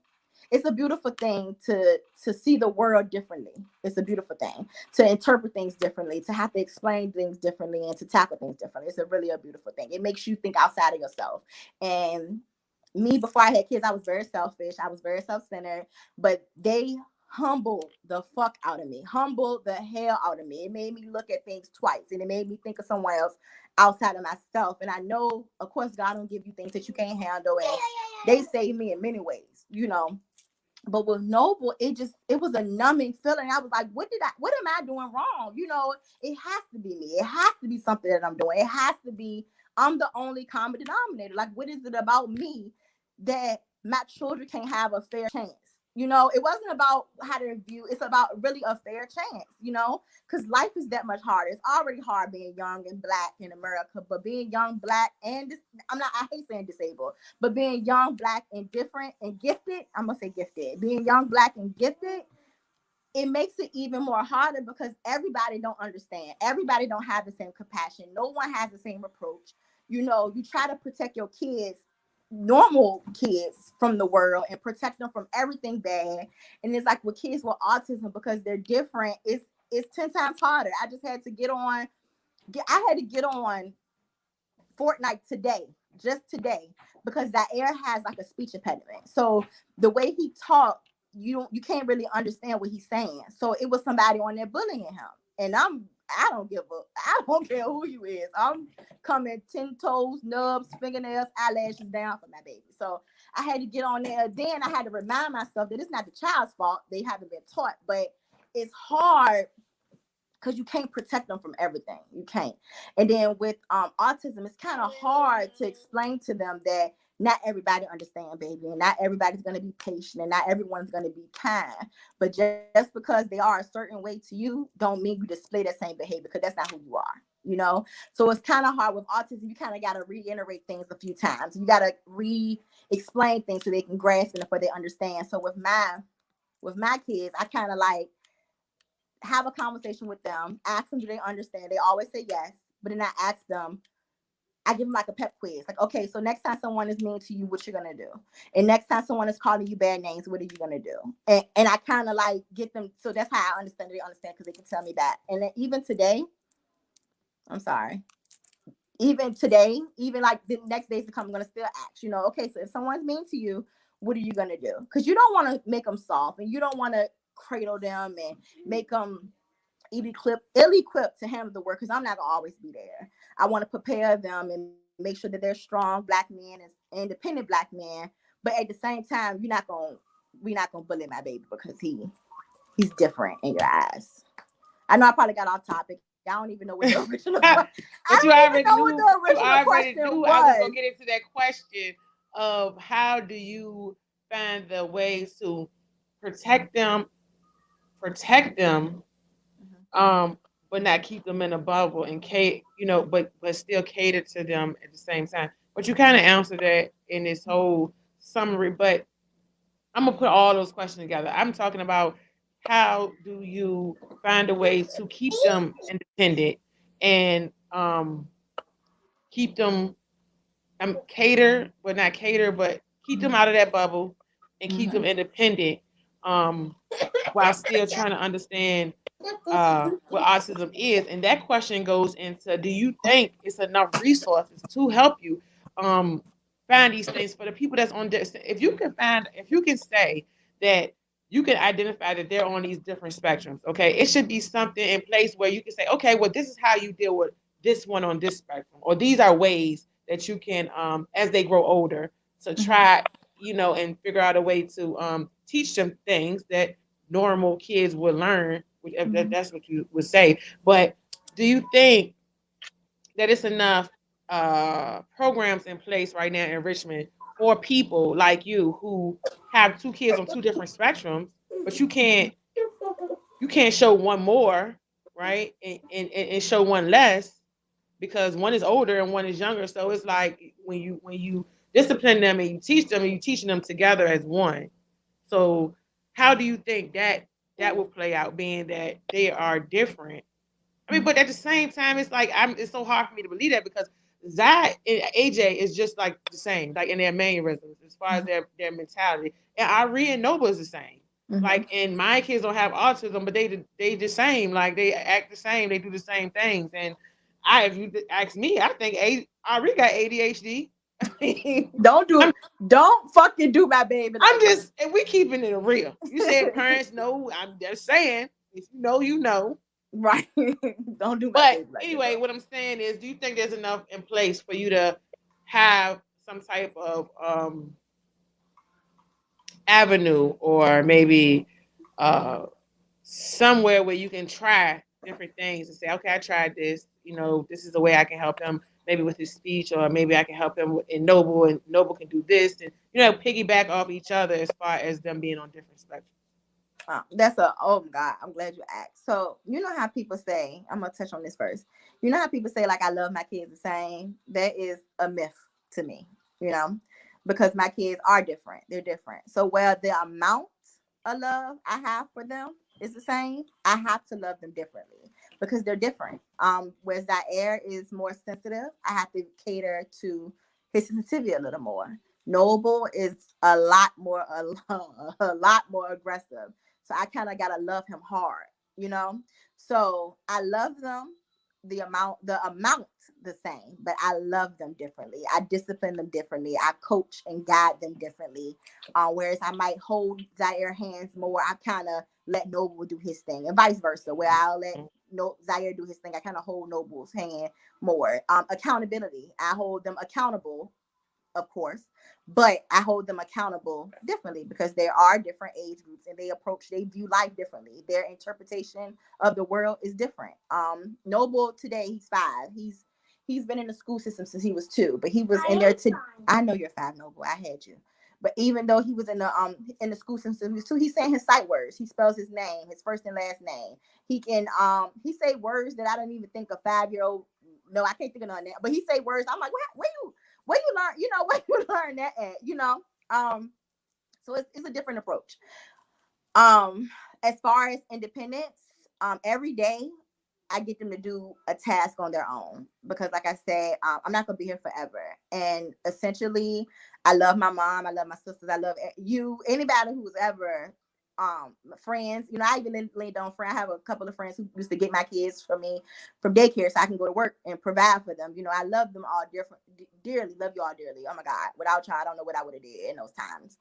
thing to see the world differently. It's a beautiful thing to interpret things differently, to have to explain things differently, and to tackle things differently. It's really a beautiful thing. It makes you think outside of yourself. And me, before I had kids, I was very selfish. I was very self-centered, but they humbled the fuck out of me, humbled the hell out of me. It made me look at things twice, and it made me think of someone else outside of myself. And I know, of course, God don't give you things that you can't handle. they saved me in many ways, you know. But with Noble, it was a numbing feeling. I was like, what am I doing wrong? You know, it has to be me. It has to be something that I'm doing. It has to be, I'm the only common denominator. Like, what is it about me that my children can't have a fair chance? You know, it wasn't about how to view, it's about really a fair chance, you know, because life is that much harder. It's already hard being young and black in America, but being young, black, and I hate saying disabled, but being young, black, and different and gifted, I'm gonna say gifted. Being young, black, and gifted, it makes it even more harder because everybody don't understand. Everybody don't have the same compassion. No one has the same approach. You know, you try to protect your kids, normal kids, from the world and protect them from everything bad. And it's like with kids with autism, because they're different, it's 10 times harder. I just had to get on Fortnite today, just today, because that air has like a speech impediment. So the way he talked, you can't really understand what he's saying. So it was somebody on there bullying him. And I don't give a, I don't care who you is. I'm coming 10 toes, nubs, fingernails, eyelashes down for my baby. So I had to get on there. Then I had to remind myself that it's not the child's fault. They haven't been taught, but it's hard because you can't protect them from everything. You can't. And then with autism, it's kind of hard to explain to them that not everybody understands, baby, and not everybody's going to be patient, and not everyone's going to be kind. But just because they are a certain way to you, don't mean you display that same behavior, because that's not who you are. You know, so it's kind of hard with autism. You kind of got to reiterate things a few times. You got to re-explain things so they can grasp it and for they understand. So with my kids, I kind of like have a conversation with them, ask them, do they understand? They always say yes, but then I ask them, I give them like a pep quiz. Like, okay, so next time someone is mean to you, what you're going to do? And next time someone is calling you bad names, what are you going to do? And I kind of like get them. So that's how I understand. They understand because they can tell me that. And then even today, I'm sorry, even today, even like the next days to come, I'm going to still ask, you know, okay, so if someone's mean to you, what are you going to do? Because you don't want to make them soft, and you don't want to cradle them and make them ill-equipped to handle the work, because I'm not gonna always be there. I want to prepare them and make sure that they're strong black men and independent black men. But at the same time, we're not gonna bully my baby because he's different in your eyes. I know I probably got off topic. I don't even know what the original I But don't you even already know what knew. the You original already question knew I was was. gonna get into that question of how do you find the ways to protect them, protect them, um, but not keep them in a bubble and but still cater to them at the same time. But you kind of answered that in this whole summary. But I'm gonna put all those questions together. I'm talking about how do you find a way to keep them independent and keep them cater, but not cater, but keep them out of that bubble and keep them independent, um, while still trying to understand what autism is. And that question goes into: do you think it's enough resources to help you um, find these things for the people that's on this? If you can say that you can identify that they're on these different spectrums, okay, it should be something in place where you can say, okay, well, this is how you deal with this one on this spectrum, or these are ways that you can, as they grow older, to try, and figure out a way to teach them things that normal kids would learn, if that's what you would say. But do you think that it's enough programs in place right now in Richmond for people like you who have two kids on two different spectrums, but you can't show one more, right, and show one less because one is older and one is younger. So it's like when you discipline them and you teach them, and you teaching them together as one. So how do you think that will play out, being that they are different? I mean, but at the same time, it's like it's so hard for me to believe that because Zai and AJ is just like the same, like in their mannerisms as far as their mentality. And Ari and Nova is the same. Like, and my kids don't have autism, but they the same. Like they act the same, they do the same things. And if you ask me, I think Ari got ADHD. I mean, I'm Don't fucking do my baby I'm like that. just, and we keeping it real. You said parents know. I'm just saying, if you know, you know. Right. Don't do my But baby like that anyway, though. what I'm saying is, do you think there's enough in place for you to have some type of avenue, or maybe uh, somewhere where you can try different things and say, okay, I tried this. This is the way I can help him, maybe with his speech, or maybe I can help him in Noble, and Noble can do this, and piggyback off each other as far as them being on different spectrums. Oh my God, I'm glad you asked. So you know how people say, I'm gonna touch on this first. You know how people say like I love my kids the same? That is a myth to me, you know, because my kids are different. They're different. So while the amount of love I have for them is the same, I have to love them differently because they're different. Whereas that air is more sensitive, I have to cater to his sensitivity a little more. Noble is a lot more aggressive. So I kind of gotta love him hard, you know. So I love them the amount the same, but I love them differently. I discipline them differently. I coach and guide them differently. Whereas I might hold Zaire hands more, I kind of let Noble do his thing, and vice versa. Where I'll let Zaire do his thing, I kind of hold Noble's hand more. Accountability, I hold them accountable, of course, but I hold them accountable differently because there are different age groups and they view life differently. Their interpretation of the world is different. Noble today, he's 5. He's been in the school system since he was 2, but he was in there to. I know you're 5, Noble. I had you. But even though he was in the school system since he was 2, he's saying his sight words. He spells his name, his first and last name. He can he say words that I don't even think a 5-year-old. No, I can't think of none of that. But he say words. I'm like, where you learn, where you learn that at, so it's a different approach. As far as independence, every day I get them to do a task on their own because, like I said, I'm not gonna be here forever. And essentially, I love my mom, I love my sisters, I love you, anybody who's ever friends. I even leaned on friends. I have a couple of friends who used to get my kids from me from daycare so I can go to work and provide for them. I love them all dearly, love you all dearly. Oh my God, without y'all, I don't know what I would have did in those times.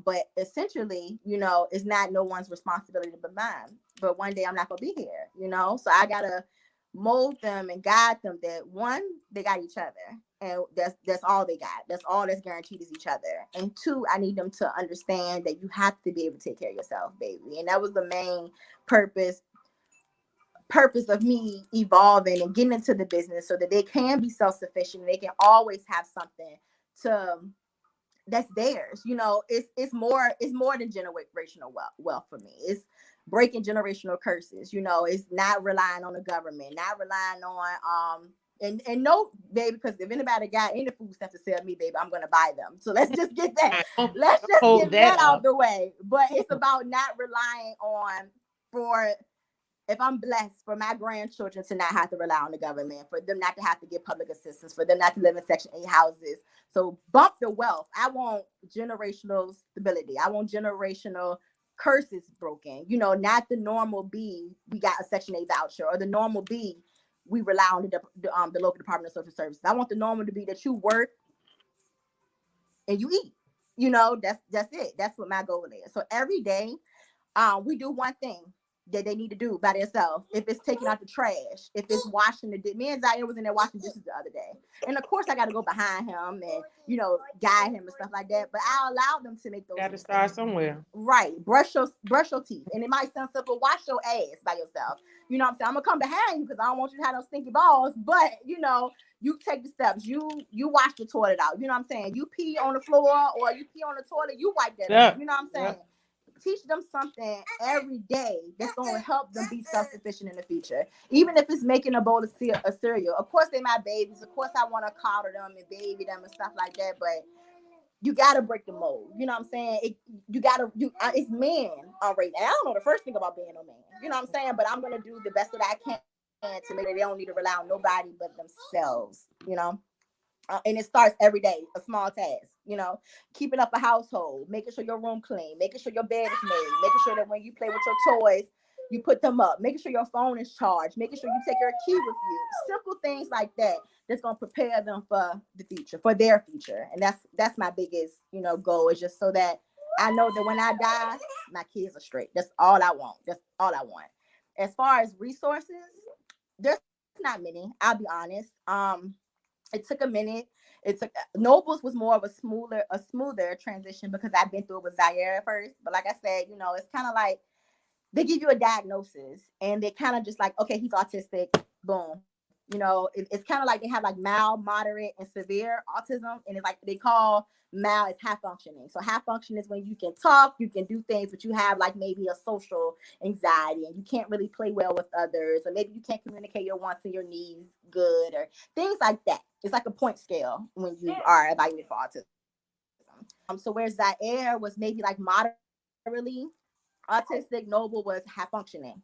But essentially, it's not no one's responsibility but mine. But one day I'm not gonna be here, so I gotta mold them and guide them that one, they got each other, and that's all they got. That's all that's guaranteed is each other. And 2, I need them to understand that you have to be able to take care of yourself, baby. And that was the main purpose of me evolving and getting into the business so that they can be self-sufficient. They can always have something to that's theirs. It's more than generational wealth for me. It's breaking generational curses. It's not relying on the government, not relying on and no, baby, because if anybody got any food stuff to sell me, baby, I'm gonna buy them. So let's just get that. Let's just Hold get that out up. the way. But it's about not relying on for if I'm blessed for my grandchildren to not have to rely on the government, for them not to have to get public assistance, for them not to live in Section 8 houses. So bump the wealth. I want generational stability. I want generational curses broken. Not the normal B, we got a Section 8 voucher, or the normal B, we rely on the local Department of Social Services. I want the normal to be that you work and you eat. That's it. That's what my goal is. So every day, we do one thing that they need to do by themselves. If it's taking out the trash, if it's washing the dish. Me and Zaire was in there washing dishes the other day. And of course I got to go behind him and, guide him and stuff like that. But I allow them to make those Got to mistakes. start somewhere. Right. Brush your teeth. And it might sound simple. Wash your ass by yourself. You know what I'm saying? I'm going to come behind you because I don't want you to have those stinky balls. But, you take the steps. You wash the toilet out. You know what I'm saying? You pee on the floor or you pee on the toilet. You wipe that up. You know what I'm saying? Yep. Teach them something every day that's going to help them be self-sufficient in the future. Even if it's making a bowl of cereal. Of course, they're my babies. Of course, I want to coddle them and baby them and stuff like that. But you got to break the mold. You know what I'm saying? It's men already. And I don't know the first thing about being a man. You know what I'm saying? But I'm going to do the best that I can to make sure they don't need to rely on nobody but themselves. And it starts every day, a small task, keeping up a household, making sure your room clean, making sure your bed is made, making sure that when you play with your toys, you put them up, making sure your phone is charged, making sure you take your key with you. Simple things like that that's going to prepare them for the future, for their future. And that's my biggest, goal, is just so that I know that when I die, my kids are straight. That's all I want. That's all I want. As far as resources, there's not many, I'll be honest. It took a minute. It took Nobles was more of a smoother transition because I've been through it with Zaire at first. But like I said, it's kind of like they give you a diagnosis and they kind of just like, okay, he's autistic, boom. It's kind of like they have like mild, moderate, and severe autism, and it's like they call mild is half functioning. So half function is when you can talk, you can do things, but you have like maybe a social anxiety and you can't really play well with others, or maybe you can't communicate your wants and your needs good, or things like that. It's like a point scale when you are evaluated for autism. So where Zaire was maybe like moderately autistic, Noble was half functioning.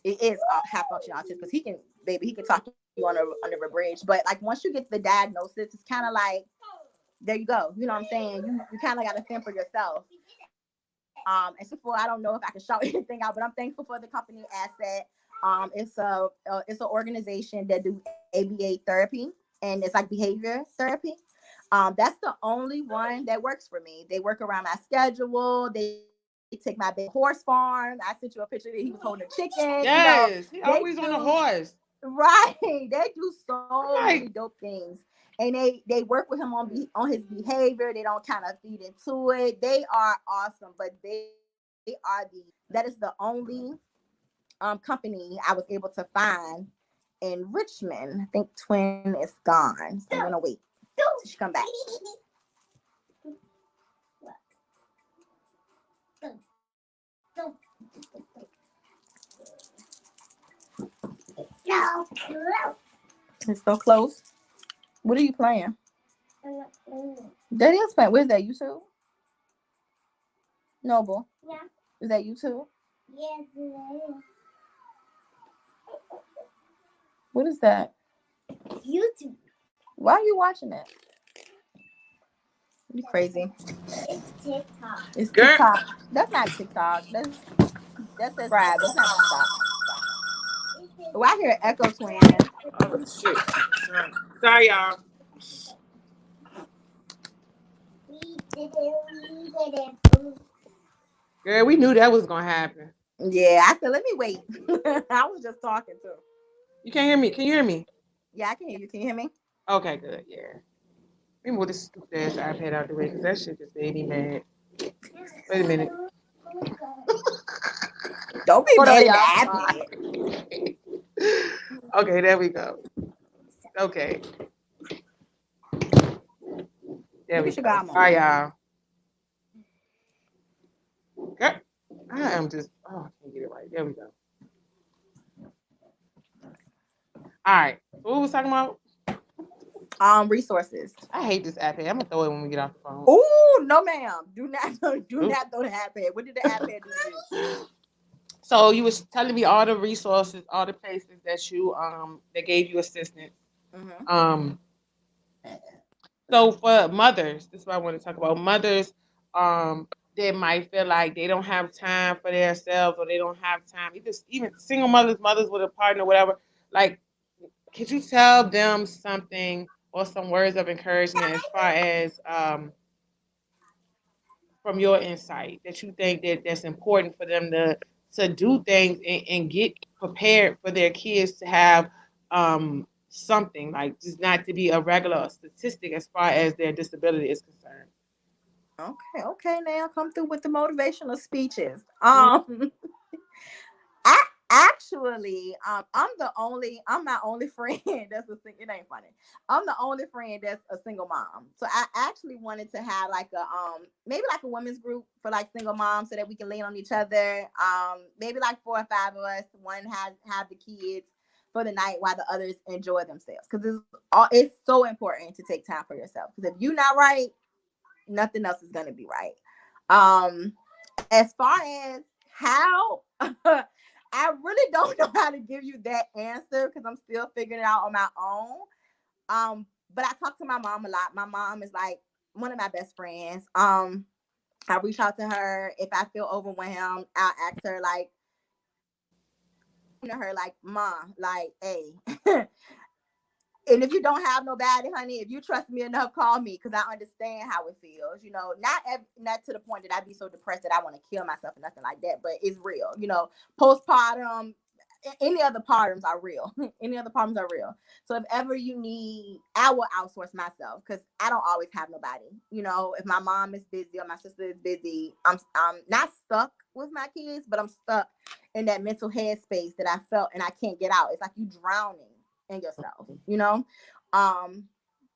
It is half functioning autism because he can talk to you under a bridge. But like once you get the diagnosis, it's kind of like there you go. You know what I'm saying? You kind of got to fend for yourself. And so for I don't know if I can shout anything out, but I'm thankful for the company Asset. It's an organization that do ABA therapy, and it's like behavior therapy. That's the only one that works for me. They work around my schedule. They take my big horse farm. I sent you a picture that he was holding a chicken. Yes, he They always on do the horse. right. They do I'm so many like, dope things, and they work with him on his behavior. They don't kind of feed into it. They are awesome, but that is the only company I was able to find in Richmond. I think Twin is gone, so I'm gonna wait till she come back. It's so close. What are you playing? That is playing. Where's that? YouTube? Noble. Yeah. Is that YouTube? Yes, it is. What is that? YouTube. Why are you watching it? You crazy. It's TikTok. It's girl. TikTok. That's not TikTok. That's subscribe. That's not TikTok. Oh, I hear Echo Twin. Oh shit. Sorry, y'all. Girl, we knew that was gonna happen. Yeah, I said, let me wait. I was just talking too. You can't hear me? Can you hear me? Yeah, I can hear you. Can you hear me? Okay, good. Yeah. Let me move this stupid ass iPad out the way because that shit just made me mad. Wait a minute. Don't be Hold on, mad at y'all. the iPad. Okay, there we go. Okay, there Look we at your go. All godmama. right, y'all. Girl, I am just. Oh, I can't get it right. There we go. All right. So what was talking about? Resources. I hate this iPad. I'm gonna throw it when we get off the phone. Oh no, ma'am. Do not Ooh. not throw the iPad. What did the iPad do to you? So you was telling me all the resources, all the places that you that gave you assistance. Mm-hmm. Um, so for mothers, this is what I want to talk about. Mothers, they might feel like they don't have time for themselves, or they don't have time. Even single mothers, mothers with a partner, whatever. Like, could you tell them something or some words of encouragement as far as from your insight that you think that's important for them to do things and get prepared for their kids to have something like just not to be a regular statistic as far as their disability is concerned. Okay. Now come through with the motivational speeches. Mhm. I actually, I'm my only friend that's a single. It ain't funny. I'm the only friend that's a single mom. So I actually wanted to have like a maybe like a women's group for like single moms so that we can lean on each other. Maybe like 4 or 5 of us. One has have the kids for the night while the others enjoy themselves. Because it's so important to take time for yourself. Because if you're not right, nothing else is gonna be right. As far as how I really don't know how to give you that answer because I'm still figuring it out on my own. But I talk to my mom a lot. My mom is like one of my best friends. I reach out to her if I feel overwhelmed. I'll ask her like to her like, "Mom, like, hey." And if you don't have nobody, honey, if you trust me enough, call me because I understand how it feels. Not to the point that I'd be so depressed that I want to kill myself or nothing like that, but it's real. Postpartum, any other problems are real. Any other problems are real. So if ever you need, I will outsource myself because I don't always have nobody. You know, if my mom is busy or my sister is busy, I'm not stuck with my kids, but I'm stuck in that mental headspace that I felt and I can't get out. It's like you drowning in yourself, you know?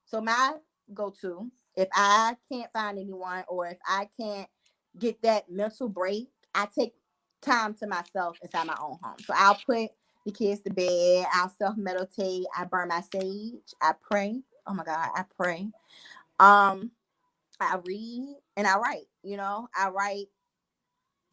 So my go-to, if I can't find anyone or if I can't get that mental break, I take time to myself inside my own home. So I'll put the kids to bed, I'll self-meditate, I burn my sage, I pray. Oh my God, I pray. Um, I read and I write, you know, I write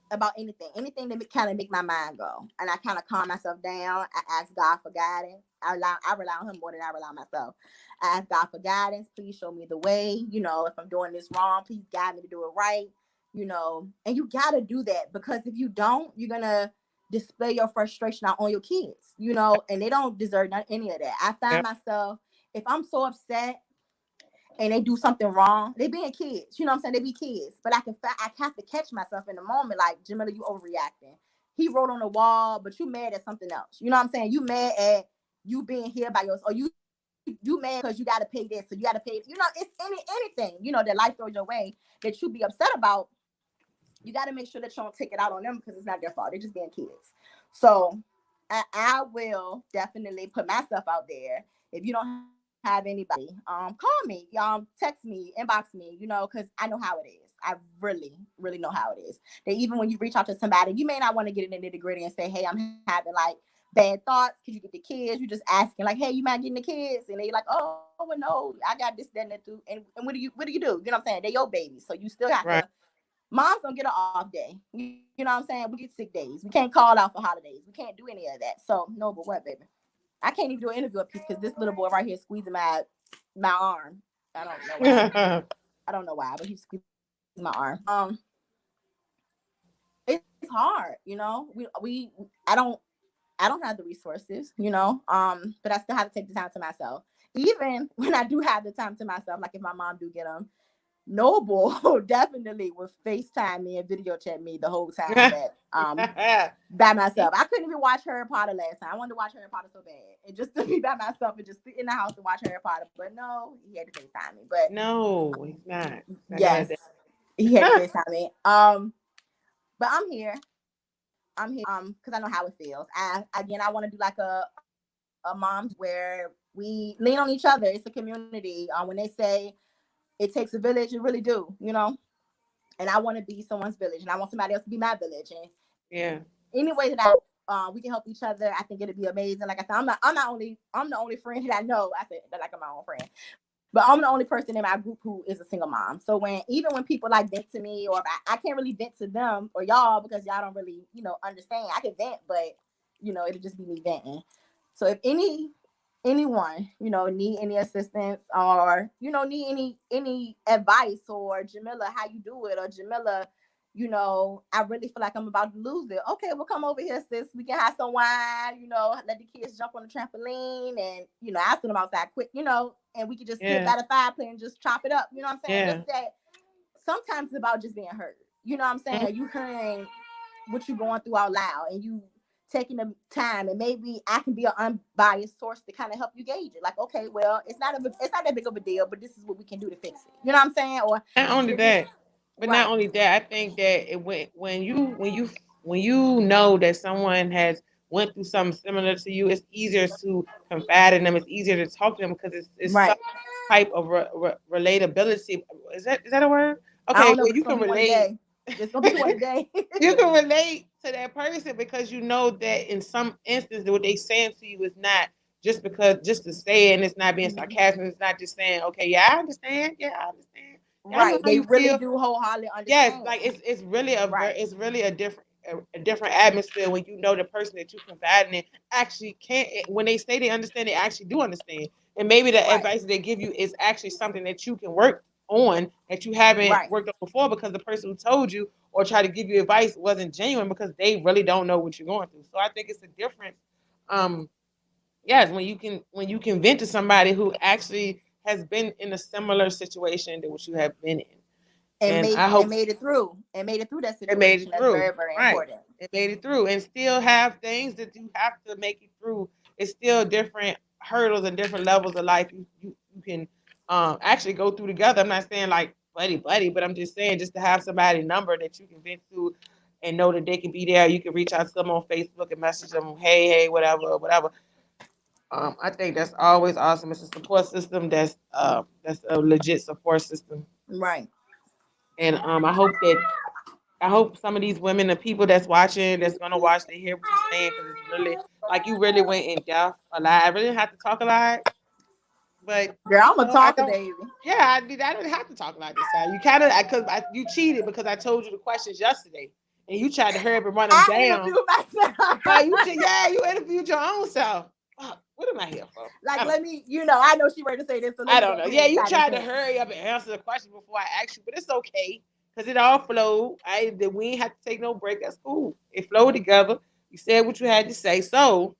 about anything that kind of make my mind go, and I kind of calm myself down. I ask God for guidance. I rely on Him more than I rely on myself. I ask God for guidance. Please show me the way. You know, if I'm doing this wrong, please guide me to do it right. You know, and you gotta do that because if you don't, you're gonna display your frustration out on your kids. You know, and they don't deserve any of that. I find Yep. myself if I'm so upset and they do something wrong, they being kids. You know what I'm saying? They be kids. But I have to catch myself in the moment, like, Jamila, you overreacting. He wrote on the wall, but you mad at something else. You know what I'm saying? You mad at you being here by yourself, or you mad because you gotta pay this, so you gotta pay. You know, it's anything, you know, that life throws your way that you be upset about. You gotta make sure that you don't take it out on them because it's not their fault. They're just being kids. So I will definitely put myself out there. If you don't have anybody, call me, text me, inbox me, you know, because I know how it is. I really, really know how it is. That even when you reach out to somebody, you may not want to get in the nitty gritty and say, hey, I'm having like bad thoughts. Could you get the kids? You just asking like, hey, you mind getting the kids? And they like, oh, well, no, I got this, that, and that too. And what do you do? You know what I'm saying? They're your babies. So you still have Right. to. Moms don't get an off day. You know what I'm saying? We get sick days. We can't call out for holidays. We can't do any of that. So no, but what, baby? I can't even do an interview because this little boy right here squeezing my arm. I don't know why. I don't know why, but he's squeezing my arm. It's hard, you know. I don't have the resources, you know. But I still have to take the time to myself. Even when I do have the time to myself, like if my mom do get them, Noble definitely would FaceTime me and video chat me the whole time that by myself. I couldn't even watch Harry Potter last time. I wanted to watch Harry Potter so bad. And just to be by myself and just sit in the house and watch Harry Potter. But no, he had to FaceTime me. But No, he's not. Not gonna yes, let he had to that. FaceTime me. But I'm here. Because I know how it feels. I want to do like a mom's where we lean on each other. It's a community. When they say it takes a village, it really do, you know. And I want to be someone's village, and I want somebody else to be my village. And Yeah. any way that we can help each other, I think it'd be amazing. Like I said, I'm the only friend that I know. I said that like I'm my own friend, but I'm the only person in my group who is a single mom. So even when people like vent to me, or if I can't really vent to them or y'all because y'all don't really, you know, understand. I can vent, but you know, it'll just be me venting. So if anyone, you know, need any assistance or, you know, need any advice, or Jamila, how you do it, or Jamila, you know, I really feel like I'm about to lose it. Okay, well, come over here, sis. We can have some wine, you know, let the kids jump on the trampoline, and, you know, I send them outside quick, you know, and we could just sit Yeah. by the fireplace and just chop it up. You know what I'm saying? Yeah. Just that sometimes it's about just being heard. You know what I'm Mhm. saying? You hearing what you're going through out loud, and you taking the time, and maybe I can be an unbiased source to kind of help you gauge it. Like, okay, well, it's not that big of a deal, but this is what we can do to fix it. You know what I'm saying? Or Not only if it's that, but not right, only that, I think that when you know that someone has went through something similar to you, it's easier to confide in them. It's easier to talk to them because it's some right. type of relatability. Is that a word? I Okay, don't know, well but you it's gonna can be one a relate. day. It's gonna be one a day. You can relate to that person because you know that in some instances what they saying to you is not just to say it, and it's not being Mhm. sarcastic. It's not just saying, okay, yeah, I understand. Yeah, I understand. Yeah, I know Right. how They you really feel. do wholeheartedly Yes, understand. like Right. it's really a different atmosphere when you know the person that you confiding in actually can't, when they say they understand, they actually do understand. And maybe the Right. advice they give you is actually something that you can work on that you haven't Right. worked on before because the person who told you or tried to give you advice wasn't genuine because they really don't know what you're going through. So I think it's a difference. Um, yes, when you can vent to somebody who actually has been in a similar situation than what you have been in. And And made I and hope made it through. And made it through that they made situation. it That's through. very, very Right. important. and made it through, and still have things that you have to make it through. It's still different hurdles and different levels of life you can actually go through together. I'm not saying like buddy, but I'm just saying just to have somebody number that you can vent to and know that they can be there. You can reach out to them on Facebook and message them, hey, whatever, whatever. I think that's always awesome. It's a support system that's a legit support system. Right. And I hope some of these women, the people that's watching, that's gonna watch, they hear what you're saying because it's really like you really went in depth a lot. I really didn't have to talk a lot, but Girl, I'm a I talker, don't. baby. Yeah, I didn't have to talk a lot this time. You kind of because you cheated because I told you the questions yesterday, and you tried to hurry up and run them I down. interview myself. You interviewed your own self. What am I here for? Like, I don't. let me, I know she ready to say this, so let I me go don't know. ahead Yeah, and you tie this tried to in. hurry up and answer the question before I asked you, but it's okay because it all flowed. We ain't have to take no break. That's cool. It flowed together. You said what you had to say, so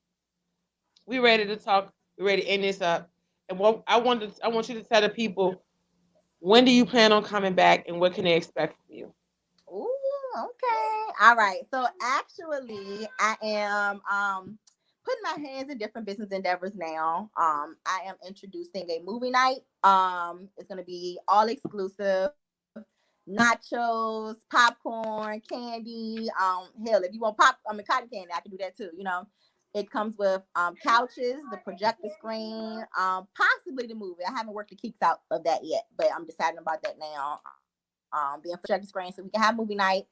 we ready to talk. We ready to end this up. And what I want you to tell the people, when do you plan on coming back, and what can they expect from you? Ooh, okay. All right. So actually, I am putting my hands in different business endeavors now. I am introducing a movie night. It's gonna be all exclusive. Nachos, popcorn, candy. Hell, if you want cotton candy, I can do that too. It comes with couches, the projector screen, possibly the movie. I haven't worked the kinks out of that yet, but I'm deciding about that now. Being for projector screen, so we can have movie night.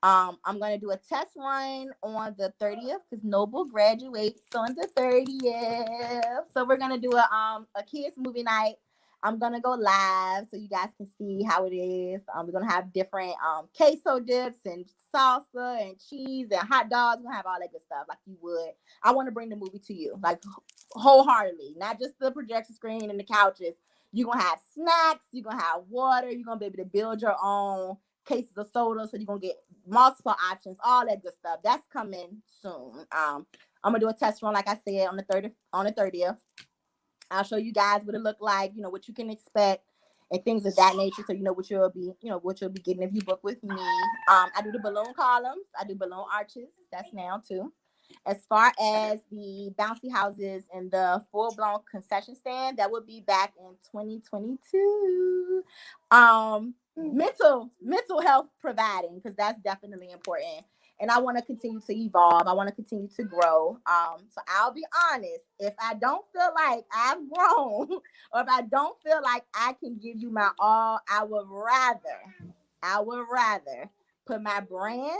I'm gonna do a test run on the 30th because Noble graduates on the 30th. So we're gonna do a kids movie night. I'm gonna go live so you guys can see how it is. We're gonna have different queso dips and salsa and cheese and hot dogs. We're gonna have all that good stuff like you would. I want to bring the movie to you, like wholeheartedly, not just the projection screen and the couches. You're gonna have snacks, you're gonna have water, you're gonna be able to build your own cases of soda, so you're gonna get multiple options, all that good stuff. That's coming soon. I'm gonna do a test run, like I said, on the 30th. I'll show you guys what it look like, what you can expect and things of that nature. So what you'll be getting if you book with me. I do the balloon columns, I do balloon arches. That's now too. As far as the bouncy houses and the full-blown concession stand, that will be back in 2022. Mental health providing, because that's definitely important. And I want to continue to evolve. I want to continue to grow. So I'll be honest, if I don't feel like I've grown, or if I don't feel like I can give you my all, I would rather put my brand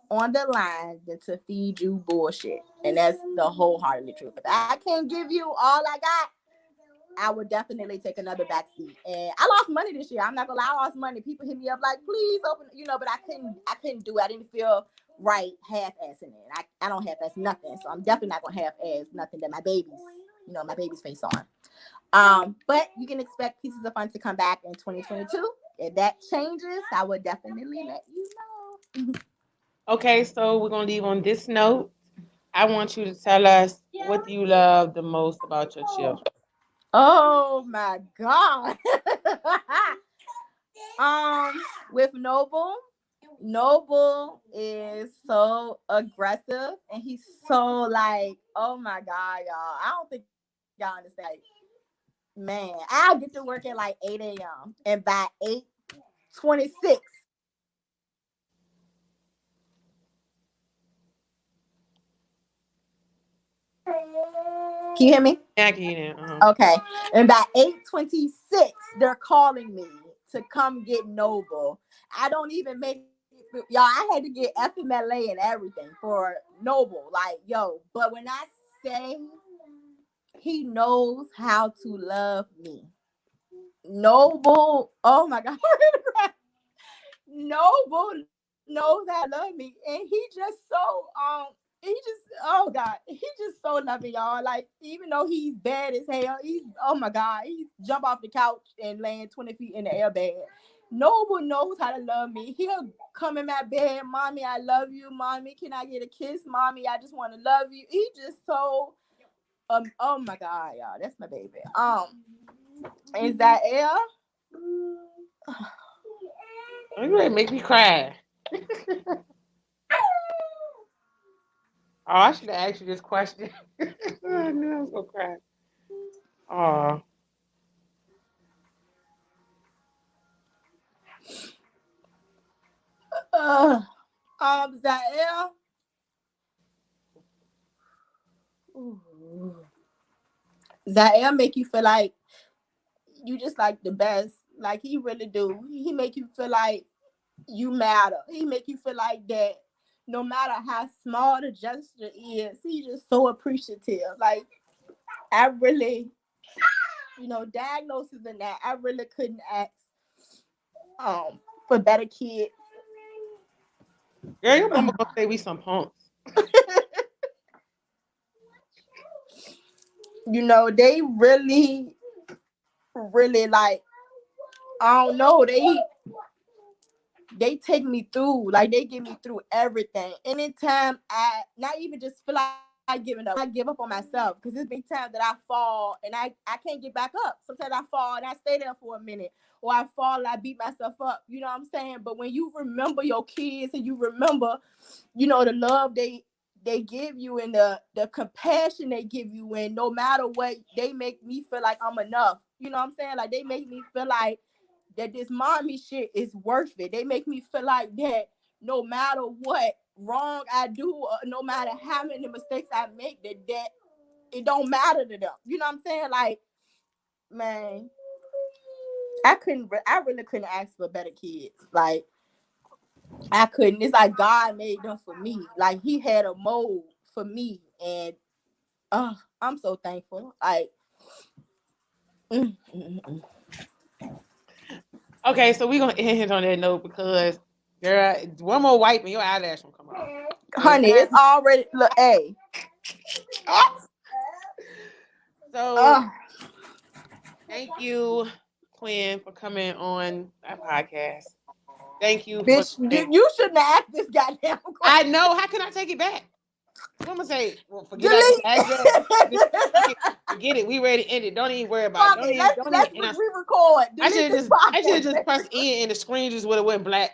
on the line than to feed you bullshit. And that's the wholehearted truth. If I can't give you all I got, I would definitely take another back seat. And I lost money this year. I'm not gonna lie, I lost money. People hit me up like, please open, but I couldn't do it. I didn't feel right half-assing it. I don't half-ass nothing. So I'm definitely not gonna half-ass nothing that my baby's face on. But you can expect Pieces of Fun to come back in 2022. If that changes, I would definitely let you know. Okay, so we're gonna leave on this note. I want you to tell us, what do you love the most about your children? Oh my God. With Noble is so aggressive and he's so like, oh my God, y'all. I don't think y'all understand. Like, man, I'll get to work at like 8 a.m. and by 8:26. Can you hear me? Yeah, I can hear that. Okay. And by 8:26, they're calling me to come get Noble. I don't even make it. Y'all, I had to get FMLA and everything for Noble. Like, yo, but when I say he knows how to love me, Noble, oh my God. Noble knows how to love me. And oh God, he just so loving, y'all. Like, even though he's bad as hell, oh my God, he's jump off the couch and land 20 feet in the air bed. Noble knows how to love me. He'll come in my bed, mommy, I love you, mommy. Can I get a kiss, mommy? I just want to love you. He just so oh my God, y'all. That's my baby. Is that air? You ready to make me cry. Oh, I should have asked you this question. I knew I was gonna cry. Oh, Uh, Zael. Zael make you feel like you just like the best. Like he really do. He make you feel like you matter. He make you feel like that. No matter how small the gesture is, he just so appreciative. Like I really, diagnosis and that I really couldn't ask for better kids. girl, your mama gonna say we some punks. They really, really like I don't know. They take me through, like they get me through everything. Anytime I not even just feel like giving up, I give up on myself because there's been times that I fall and I can't get back up. Sometimes I fall and I stay there for a minute, or I fall and I beat myself up. You know what I'm saying? But when you remember your kids and you remember, the love they give you and the compassion they give you, and no matter what, they make me feel like I'm enough. You know what I'm saying? Like they make me feel like that this mommy shit is worth it. They make me feel like that no matter what wrong I do, or no matter how many mistakes I make, that it don't matter to them. You know what I'm saying? Like, man, I really couldn't ask for better kids. Like, I couldn't. It's like God made them for me. Like He had a mold for me, and I'm so thankful. Like, mm, mm, mm. Okay, so we gonna end on that note because girl, one more wipe and your eyelash will come off. Honey, it's already look. Hey, So uh, thank you, Quinn, for coming on our podcast. Thank you for bitch, you shouldn't have asked this goddamn I question. know. How can I take it back? What I'm gonna say? Well, forget I just Delete. asked that. Just forget it. We ready to end it. Don't even worry about it. Fuck it. Let's Don't even. let's And re-record. I Delete should this just I should podcast. have just pressed in and the screen just would have went black.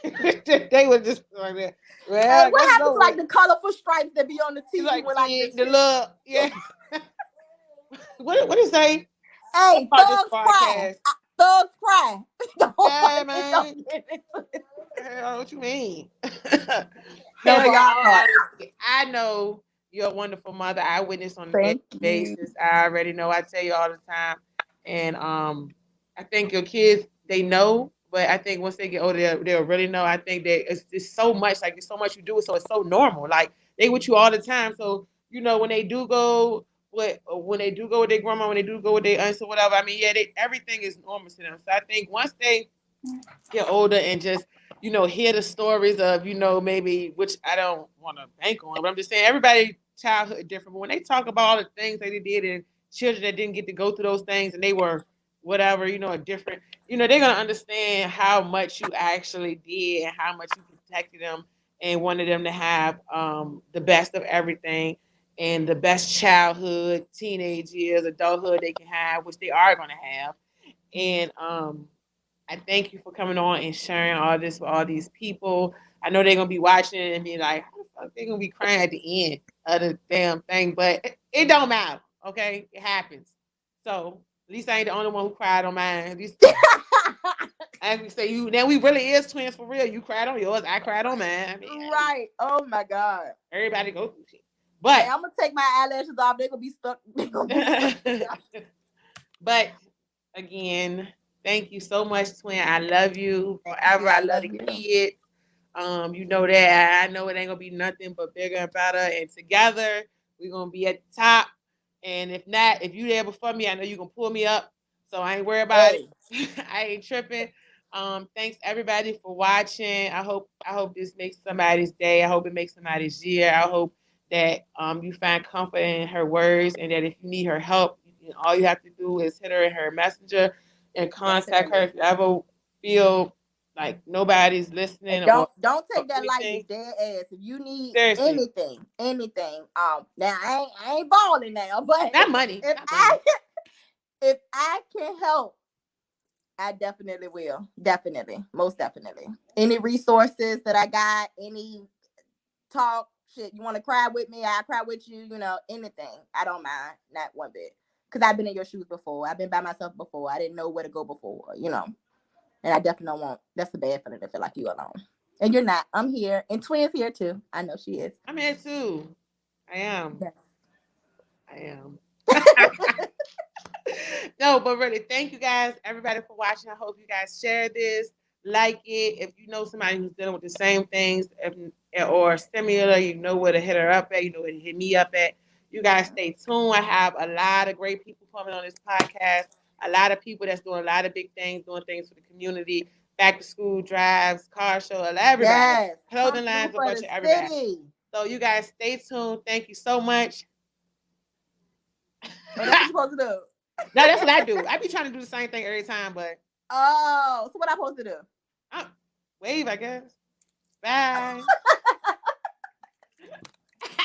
They would just like that. Hey, Well, what let's happened to go with like the colorful stripes that be on the it's TV like with like the the shit? love. Yeah. What did it say? What Hey, about this thugs cry. podcast? Thugs cry. Don't Yeah, don't man. get into it. What you mean? No, Hell but yeah. all honesty, I know you're a wonderful mother. I witness on a daily Thank you. basis. I already know. I tell you all the time, and I think your kids they know, but I think once they get older, they'll really know. I think that it's so much like it's so much you do, so it's so normal. Like they with you all the time, so when they do go. When they do go with their grandma, when they do go with their aunts or whatever, I mean, yeah, everything is normal to them. So I think once they get older and just hear the stories of maybe which I don't want to bank on, but I'm just saying everybody childhood different. But when they talk about all the things that they did and children that didn't get to go through those things and they were whatever different, they're gonna understand how much you actually did and how much you protected them and wanted them to have the best of everything and the best childhood, teenage years, adulthood they can have, which they are gonna have, and I thank you for coming on and sharing all this with all these people. I know they're gonna be watching and be like, how the fuck they gonna be crying at the end of the damn thing, but it don't matter. Okay, it happens. So at least I ain't the only one who cried on mine. At least as we say, now we really is twins for real. You cried on yours, I cried on mine. I mean, hey, Right. Oh my God. everybody go through shit. Hey, But I'm gonna take my eyelashes off. They're gonna be stuck. They're gonna be stuck. but again, thank you so much, twin. I love you Thank forever. you. I I love love the you. kids. You know that. I know it ain't gonna be nothing but bigger and better. And together, we're gonna be at the top. And if not, if you there before me, I know you're gonna pull me up. So I ain't worried about it. Hey. I ain't tripping. Thanks everybody for watching. I hope this makes somebody's day. I hope it makes somebody's year. I hope that you find comfort in her words and that if you need her help, all you have to do is hit her in her messenger and contact her Definitely. if you ever feel like nobody's listening And or don't take that lightly, anything. dead ass. If you need Seriously, anything. Now I ain't balling now, but not money, if not money. I if I can help, I definitely will. Definitely, most definitely. Any resources that I got, any talk shit, you want to cry with me? I cry with you. Anything. I don't mind, not one bit. Because I've been in your shoes before. I've been by myself before. I didn't know where to go before. And I definitely don't want. That's a bad feeling to feel like you alone. And you're not. I'm here, and Twin's here too. I know she is. I'm here too. I am. Yes. I am. No, but really, thank you guys, everybody, for watching. I hope you guys share this, like it. If you know somebody who's dealing with the same things, or similar, you know where to hit her up at. You know where to hit me up at. You guys stay tuned. I have a lot of great people coming on this podcast. A lot of people that's doing a lot of big things, doing things for the community, back to school drives, car show, everybody, Yes. Come clothing through lines, a for bunch the of everybody. city. So you guys stay tuned. Thank you so much. Oh, that's what you're supposed to do. No, that's what I do. I be trying to do the same thing every time, but Oh, so what I'm supposed to do? wave, I guess. Bye.